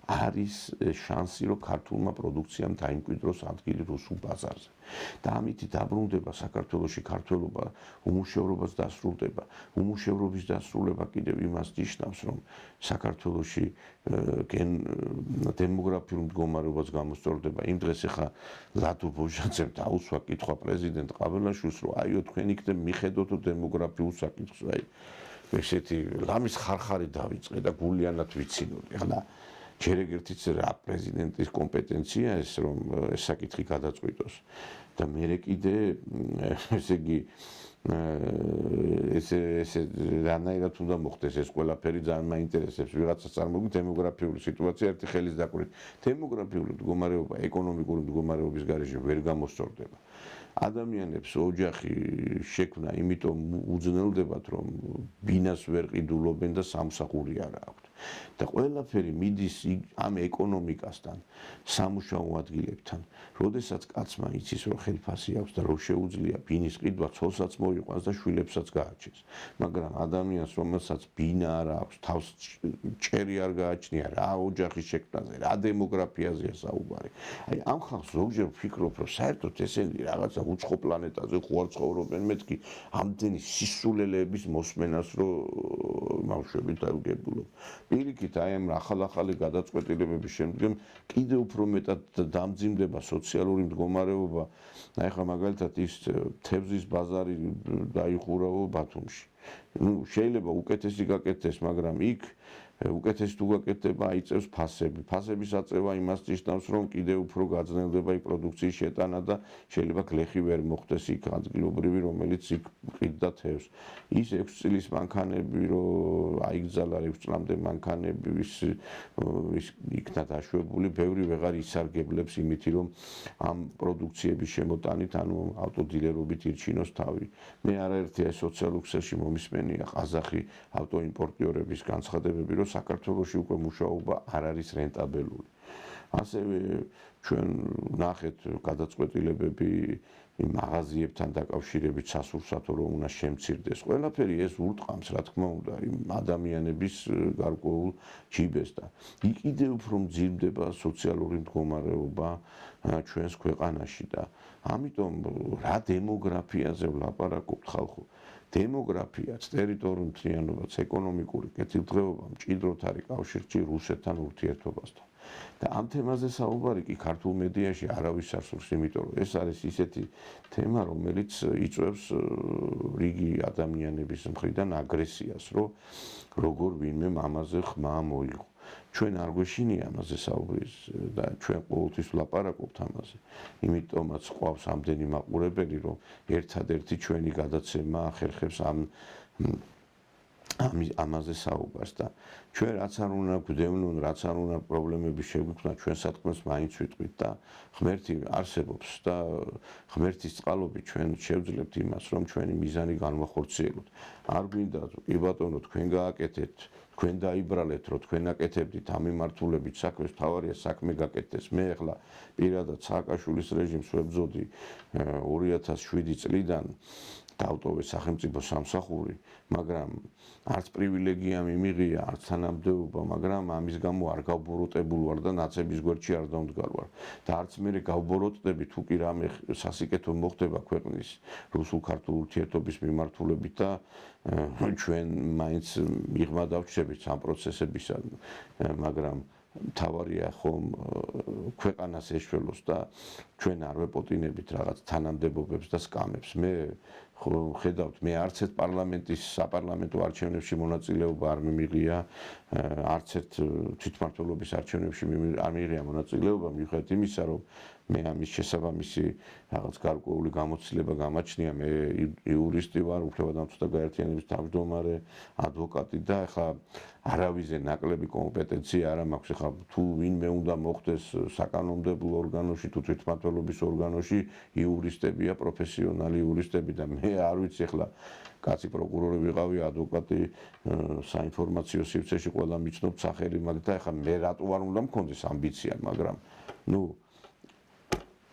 არის შანსი, რომ ქართულმა პროდუქციამ დაიმკვიდროს ადგილი რუსულ ბაზარზე. და ამით დაბრუნდება საქართველოში ქართველობა, უმუშევრობაც დასრულდება. უმუშევრობის დასრულება კიდევ იმას ნიშნავს, რომ საქართველოში დემოგრაფიულ მდგომარეობაც გამოსწორდება. იმ დღეს ახლა ლადო ბოჟანძემ დაუსვა კითხვა პრეზიდენტ ყაბელაშვილს, რომ აიო თქვენ იქნებ მიხედოთ დემოგრაფიულ საკითხს, აი ესეთი ლამის ხარხარი დავიწყე და გულიანად ვიცინოთ. ახლა ჯერ ეგერთიც რა პრეზიდენტის კომპეტენცია ეს რომ ეს საკითხი გადაწყვიტოს და მე კიდე ესე იგი ესე რანაირად უნდა მოხდეს ეს ყველაფერი ძალიან მაინტერესებს ვიღაცას წარმოგიდგენთ დემოგრაფიული სიტუაცია ერთი ხელის დაკვირვით დემოგრაფიული მდგომარეობა ეკონომიკური მდგომარეობის გარეშე ვერ გამოსწორდება ადამიანებს ოჯახი შექმნა იმიტომ უძნელდებათ რომ ბინას ვერ ყიდულობენ და სამსახური არ აქვთ და ყველაფერი მიდის ამ ეკონომიკასთან სამუშაო ადგილებთან როდესაც კაცმა იცის რომ ხელფასი აქვს და რომ შეუძლია ბინის ყიდვა ცოლსაც მოიყვანს და შვილებსაც გააჩენს მაგრამ ადამიანს რომელსაც ბინა არ აქვს თავს ჭერი არ გააჩნია რა ოჯახის შექმნაზე რა დემოგრაფიაზეა საუბარი აი ამ ხალხს ზოგჯერ ვფიქრობ რომ საერთოდ ესენი რაღაცა უცხო პლანეტაზე ხო არ ცხოვრობენ მეთქი ამდენი სისულელეების მოსმენას რომ ბავშვები დაუგებულობ პირიქით აი ამ ახალ-ახალი გადაწყვეტილებების შემდგომ კიდევ უფრო მეტად დამძიმდება სოციალური მდგომარეობა. აი ხა მაგალითად ის თევზის ბაზარი დაიხურავო ბათუმში. ნუ შეიძლება უკეთესი გაკეთდეს, მაგრამ იქ უკეთესი თუ გაკეთდება აიწევს ფასები. ფასების აწევა იმას ნიშნავს, რომ კიდევ უფრო გაძნელდება იქ პროდუქციის შეტანა და შეიძლება გლეხი ვერ მოხდეს იქ ადგილობრივი, რომელიც იქ ყიდდა თევზს. ის 6 წლის მანქანები, რომ აიგზალა 6 წლამდე მანქანები ის იქნა დაშვებული, ბევრი ვეღარ ისარგებლებს იმითი, რომ ამ პროდუქციების შემოტანით, ანუ ავტოდილერობით ირჩინოს თავი. მე არაერთი აი სოციალურ ქსელში მომისმენია ყაზახი ავტოიმპორტიორების განცხადებები, რომ საქართველოში უკვე მუშაობა არ არის რენტაბელური. ასევე ჩვენ ნახეთ გადაწყვეტილებები იმ მაღაზიებთან დაკავშირებით სასურსათო რომ უნდა შემცირდეს. ყველაფერი ეს ურტყამს, რა თქმა უნდა, იმ ადამიანების გარკვეულ ჯიბეს და კიდევ უფრო მძიმდება სოციალური მდგომარეობა ჩვენს ქვეყანაში და ამიტომ რა დემოგრაფიაზე ვლაპარაკობთ ხალხო? დემოგრაფიაც, ტერიტორიული მთლიანობაც, ეკონომიკური კეთილდღეობა მჭიდროდ არის კავშირში რუსეთთან ურთიერთობასთან. და ამ თემაზე საუბარი კი ქართულ მედიაში არავის არ სურს, იმიტომ რომ ეს არის ისეთი თემა, რომელიც იწვევს რიგი ადამიანების მხრიდან აგრესიას, რომ როგორ ვინმე ამაზე ხმა მოიღო. ჩვენ არ გვეშინია ამაზე საუბრის და ჩვენ ყოველთვის ვლაპარაკობთ ამაზე. იმიტომაც ყავს ამდენი მაყურებელი, რომ ერთადერთი ჩვენი გადაცემა ახერხებს ამაზე საუბარს და ჩვენ რაც არ უნდა გვდევნონ, რაც არ უნდა პრობლემები შეგვიქმნათ, ჩვენ სათქმელს მაინც ვიტყვით და ღმერთი არსებობს და ღმერთის წყალობით ჩვენ შევძლებთ იმას, რომ ჩვენი მიზანი განვახორციელოთ. არ გვინდა კი ბატონო თქვენ გააკეთეთ, თქვენ დაიბრალეთ, რომ თქვენ აკეთებდით ამ მიმართულებით საქმეს, თავარია საქმე გაკეთდეს. მე ახლა პირადად სააკაშვილის რეჟიმს ვებრძოდი 2007 წლიდან დავტოვე სახელმწიფო სამსახური, მაგრამ არც პრივილეგია მიმიღია, არც თანამდებობა, მაგრამ ამის გამო არ გავბოროტებულ ვარ და ნაცების გვერდში არ დავდგარ ვარ. და არც მე გავბოროტდები თუ კი რამე სასიკეთო მოხდება ქვეყნის რუსულ-ქართულ ურთიერთობის მიმართულებით და ჩვენ მაინც მიღმა დავჭრებით ამ პროცესებისა, მაგრამ თავარია ხომ ქვეყანას ეშველოს და ჩვენ არ ვეპოტინებით რაღაც თანამდებობებს და სკამებს. მე ხედავთ, მე არც ერთ პარლამენტის საპარლამენტო არჩევნებში მონაწილეობა არ მიმიღია, არც ერთ თვითმმართველობის არჩევნებში არ მიიღია მონაწილეობა, მიუხედავად იმისა, რომ მე ამის შესაბამისი რაღაც გარკვეული გამოცდილება გამაჩნია. მე იურისტი ვარ, უფლებადამცველთა გაერთიანების თავმჯდომარე, ადვოკატი და ახლა არავიზე ნაკლები კომპეტენცია არ მაქვს. ახლა თუ ვინმე უნდა მოხდეს საკანონმდებლო ორგანოში თუ თვითმმართველობის ორგანოში, იურისტებია, პროფესიონალი იურისტები და მე არ ვიცი ახლა კაცი პროკურორი ვიყავი, ადვოკატი, საინფორმაციო სივრცეში ყველა მიცნობ სახელი მაგ და ახლა მე რატო არ უნდა მქონდეს ამბიცია, მაგრამ ნუ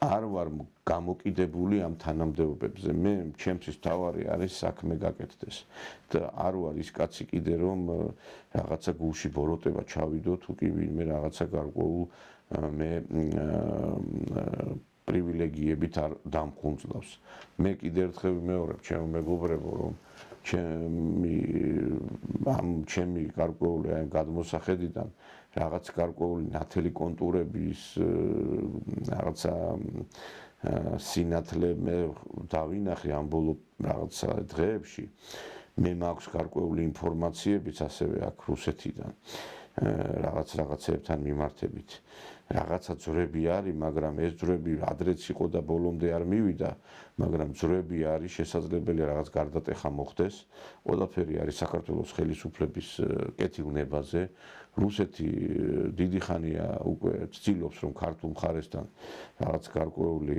არ ვარ გამოკიდებული ამ თანამდებობებზე. მე ჩემთვის თავარი არის საქმე გაკეთდეს და არ ვარ ის კაცი კიდე რომ რაღაცა გულში ბოროტება ჩავიდო თუ კი ვინმე რაღაცა გარკვეულ მე პრივილეგიებით არ დამხუნძლავს. მე კიდე ერთხელ ვიმეორებ ჩემო მეგობრებო, რომ ჩემი გარკვეული აი გადმოსახედიდან რაღაც გარკვეული ნათელი კონტურების რაღაცა სინათლე მე დავინახე ამ ბოლო რაღაცა დღეებში. მე მაქვს გარკვეული ინფორმაციებიც ასევე აქ რუსეთიდან რაღაცებთან მიმართებით. რაღაცა ძვრები არის, მაგრამ ეს ძვრები ადრეც იყო და ბოლომდე არ მივიდა, მაგრამ ძვრები არის, შესაძლებელია რაღაც გარდატეხა მოხდეს. ყველაფერი არის საქართველოს ხელისუფლების კეთილნებაზე. რუსეთი დიდი ხანია უკვე ცდილობს, რომ ქართულ მხარესთან რაღაც გარკვეული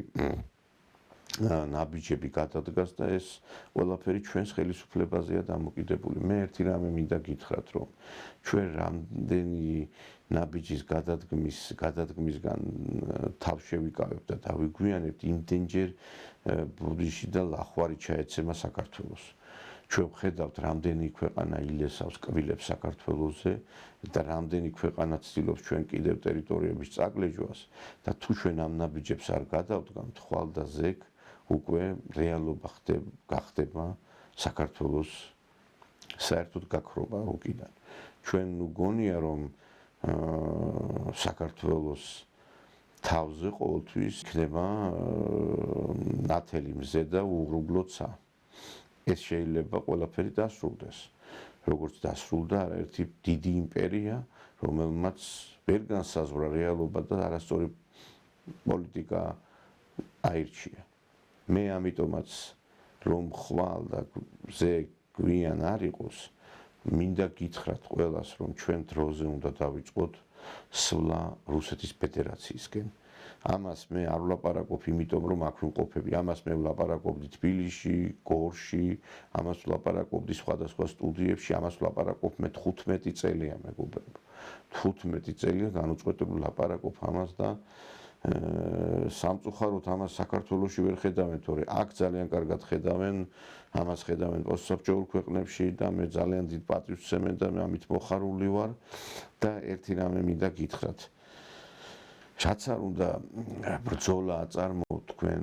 ნაბიჯები გადადგას და ეს ყველაფერი ჩვენს ხელისუფლებაზეა დამოკიდებული. მე ერთი რამე მინდა გითხრათ, რომ ჩვენ რამდენი ნაბიჯის გადადგმისგან თავს შევიკავებთ და დავიგვიანებთ, იმდენჯერ ბუდიში და ლახვარი ჩაეცემა საქართველოს. ჩვენ ვხედავთ, რამდენი ქვეყანა ილესავს კბილებს საქართველოზე და რამდენი ქვეყანა ცდილობს ჩვენ კიდევ ტერიტორიების წაგლეჯვას და თუ ჩვენ ამ ნაბიჯებს არ გადავდგამთ, ხვალ და ზეგ უკვე რეალობა გახდება საქართველოს საერთოდ გაქრობა უკიდან. ჩვენ გონია რომ საქართველოს თავზე ყოველთვის იქნება ნათელი მზე და უღრუბლოცა. ეს შეიძლება ყველაფერი დასრულდეს. როგორც დასრულდა ერთი დიდი იმპერია, რომელმაც ვერ განსაზღვრა რეალობა და არასწორი პოლიტიკა აირჩია. მე ამიტომაც რომ ხვალ და ზე გვიან არ იყოს, მინდა გითხრათ ყველას, რომ ჩვენ დროზე უნდა დავიწყოთ სვლა რუსეთის ფედერაციისკენ. ამას მე არ ვლაპარაკობ, იმიტომ რომ აქ ვიმყოფები. ამას მე ვლაპარაკობდი თბილისში, გორში, ამას ვლაპარაკობდი სხვადასხვა სტუდიებში, ამას ვლაპარაკობ მე 15 წელია მეგობრებო. 15 წელია განუწყვეტლად ვლაპარაკობ ამას და სამწუხაროდ ამას საქართველოში ვერ ხედავენ, თორე აქ ძალიან კარგად ხედავენ, ამას ხედავენ პოსტსაბჭოურ ქვეყნებში და მე ძალიან დიდ პატივს ვცემენ და მე ამით მოხარული ვარ და ერთი რამე მინდა გითხრათ. რაც არ უნდა ბრძოლა აწარმოოთ თქვენ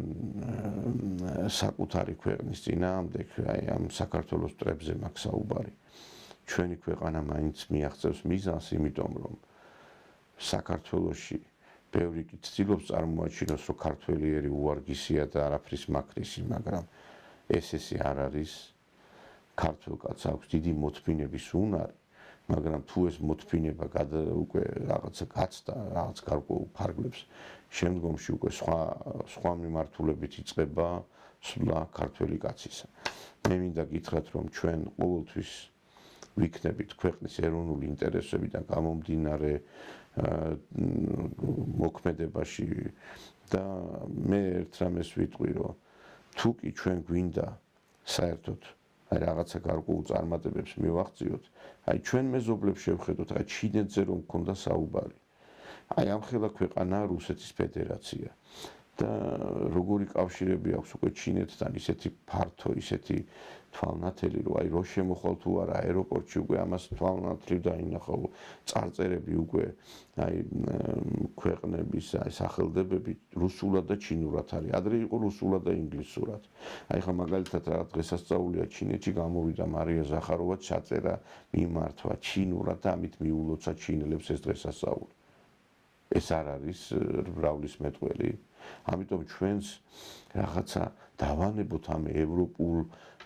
საკუთარი ქვეყნის წინააღმდეგ, აი ამ საქართველოს მტრებზე მაქვს საუბარი. ჩვენი ქვეყანა მაინც მიაღწევს მიზანს, იმიტომ რომ საქართველოში ბევრი კი ცდილობს წარმოაჩინოს, რომ ქართველიერი უვარგისია და არაფრის მაქრისი, მაგრამ ესე არ არის. ქართველ კაცს აქვს დიდი მოთმინების უნარი, მაგრამ თუ ეს მოთმინება უკვე რაღაცა გაცდა, რაღაც გარკვეულ ფარგლებს, შემდგომში უკვე სხვა მიმართულებით იწყება სვლა ქართველი კაცისა. მე მინდა გითხრათ, რომ ჩვენ ყოველთვის ვიქნებით ქვეყნის ეროვნული ინტერესებიდან გამომდინარე მოქმედებაში და მე ერთ რამეს ვიტყვი, რომ თუ კი ჩვენ გვინდა საერთოდ აი რაღაცა გარკვეულ წარმატებებს მივაღწიოთ, აი ჩვენ მეზობლებს შევხედოთ, აი ჩინეთზე რომ მქონდა საუბარი. აი ამ ხელა ქვეყანაა რუსეთის ფედერაცია და როგორი კავშირები აქვს უკვე ჩინეთთან, ისეთი ფართო, ისეთი თვალნათელი, რომ აი რო შემოხვალ თუ არა აეროპორტში უკვე ამას თვალნათლივ დაინახავ, წარწერები უკვე აი ქვეყნების აი სახელდებები რუსულად და ჩინურად არის. ადრე იყო რუსულად და ინგლისურად. აი ხა მაგალითად რა დღესასწაულია ჩინეთში გამოვიდა მარია ზახაროვა ჩაწერა მიმართვა ჩინურად და ამით მიულოცა ჩინელებს ეს დღესასწაული. ეს არ არის რავლის მეტყველი. ამიტომ ჩვენს რაღაცა დავანებოთ ამ ევროპულ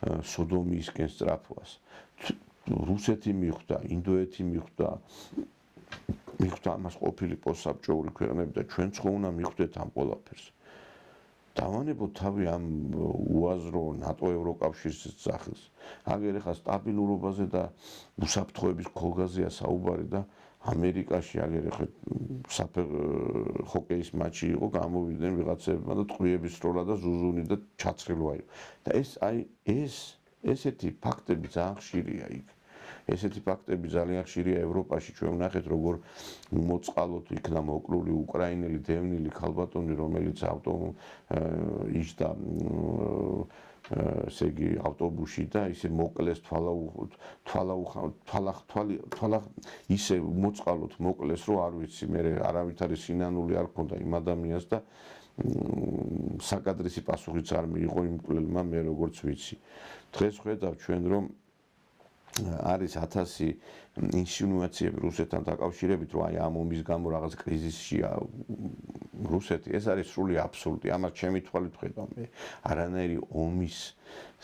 სოდომიისკენ სწრაფვას. რუსეთი მიხვდა, ინდოეთი მიხვდა ამას ყოფილი პოსტსაბჭოური ქვეყნები და ჩვენც ხო უნდა მიხვდეთ ამ ყველაფერს. დავანებოთ თავი ამ უაზრო ნატო ევროკავშირის სახეს. აგერ ახლა სტაბილურობაზე და უსაფრთხოების ქოლგაზეა საუბარი და ამერიკაში აგერ ახლა ჰოკეის მატჩი იყო, გამოვიდნენ ვიღაცებმა და ტყვიების სროლა და ზუზუნი და ჩაცხილვა იყო. და ესეთი ფაქტები ძალიან ხშირია იქ. ესეთი ფაქტები ძალიან ხშირია ევროპაში. ჩვენ ვნახეთ როგორ მოწყალოთ იქნა მოკლული უკრაინელი დევნილი ქალბატონი, რომელიც იჯდა ესე იგი ავტობუსში და ისე მოკლეს თვალა ისე მოწყალოთ მოკლეს, რომ არ ვიცი, მე არავითარი სინანული არ ქონდა იმ ადამიანს და საკადრისი პასუხიც არ მიიღო იმ მკვლელმა, მე როგორც ვიცი. დღეს ხედავ ჩვენ რომ არის 1000 ინსინუაციები რუსეთთან დაკავშირებით, რომ აი ამ ომის გამო რაღაც კრიზისშია რუსეთი. ეს არის სრული აბსურდი. ამას ჩემი თვალით ხედავ მე. არანაირი ომის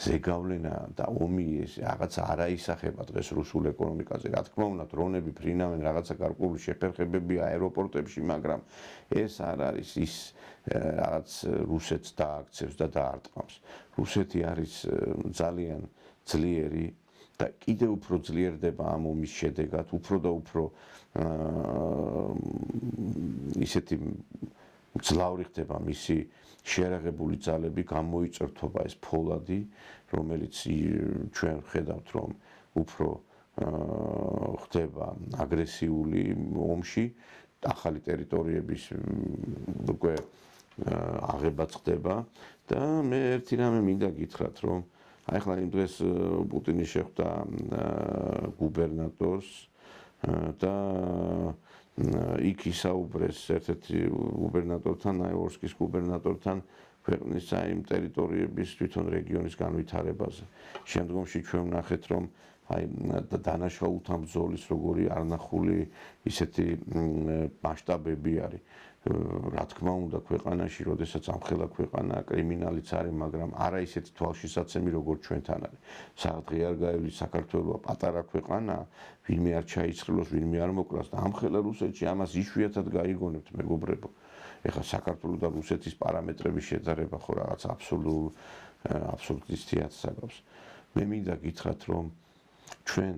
ზეგავლენა და ომი ეს რაღაცა არ აისახება დღეს რუსულ ეკონომიკაზე. რა თქმა უნდა, დრონები ფრინავენ, რაღაცა გარკვეული შეფერხებები აეროპორტებში, მაგრამ ეს არ არის ის რაღაც რუსეთს დააქცევს და დაარტყამს. რუსეთი არის ძალიან ძლიერი და კიდევ უფრო ძლიერდება ამ ომის შედეგად, უფრო და უფრო ისეთი ძლავრი ხდება მისი შეერაღებული ძალები, გამოიწერთობა ეს ფოლადი, რომელიც ჩვენ ხედავთ, რომ უფრო ხდება აგრესიული ომში, ახალი ტერიტორიების უკვე აღებაც ხდება და მე ერთი რამე მინდა გითხრათ, რომ აი ხლა იმ დღეს პუტინი შეხვდა გუბერნატორს და იქ ისაუბრეს ერთ-ერთი გუბერნატორთან, აიოვსკის გუბერნატორთან ქვეყნის აი იმ ტერიტორიების თვითონ რეგიონის განვითარებაზე. შემდგომში ჩვენ ვნახეთ, რომ აი დანაშაულთან ბრძოლის როგორი არნახული ისეთი მასშტაბები არის. რა თქმა უნდა, ქვეყანაში, როდესაც ამხელა ქვეყანა კრიმინალიც არის, მაგრამ არა ისეთი თვალშისაცემი, როგორც ჩვენთან არის. საერთოდ არ გაივლის საქართველოს პატარა ქვეყანა, ვინმე არ ჩაიცხრილოს, ვინმე არ მოკრას და ამხელა რუსეთში ამას იშვიათად გაიგონებთ, მეგობრებო. ეხლა საქართველოს და რუსეთის პარამეტრების შედარება ხო რაღაც აბსურდისტიათ საგავს. მე მინდა გითხრათ, რომ ჩვენ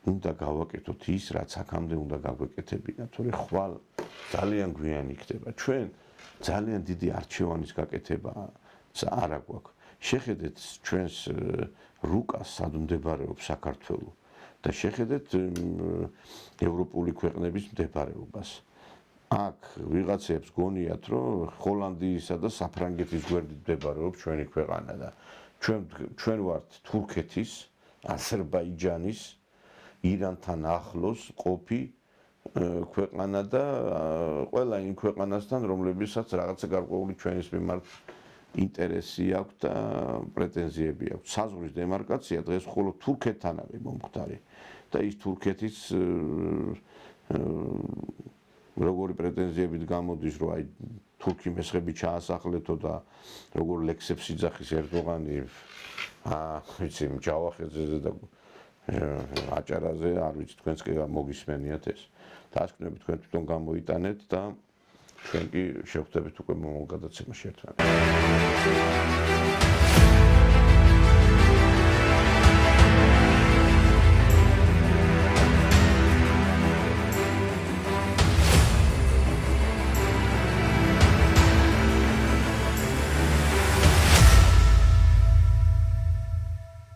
უნდა გავაკეთოთ ის, რაც აქამდე უნდა გაგვეკეთებინა, თორე ხვალ ძალიან გვიანი იქნება. ჩვენ ძალიან დიდი არჩევანის გაკეთება არა გვაქვს. შეხედეთ ჩვენს რუკას სად მდებარეობს საქართველო და შეხედეთ ევროპული ქვეყნების მდებარეობას. აქ ვიღაცებს გონიათ, რომ ჰოლანდიისა და საფრანგეთის გვერდით მდებარეობს ჩვენი ქვეყანა და ჩვენ ვართ თურქეთის, აზერბაიჯანის, ირანთან ახლოს ყოფი ქვეყანა და ყველა იმ ქვეყანასთან, რომლებისაც რაღაცა გარკვეული ჩვენის მიმართ ინტერესი აქვს და პრეტენზიები აქვს. საზღვრის დემარკაცია დღეს მხოლოდ თურქეთთან არის მომხდარი და ის თურქეთის როგორი პრეტენზიებით გამოდის, რომ აი თურქი მესხები ჩაასახლეთო და როგორ ლექსებს იძახის ერდოღანი ვიცი ჯავახეთზე და აჭარაზე, არ ვიცი თქვენს კი მოგისმენიათ ეს. დასკვნები თქვენ თვითონ გამოიტანეთ და ჩვენ კი შევხვდებით უკვე მომავალ გადაცემაში ერთმანეთს.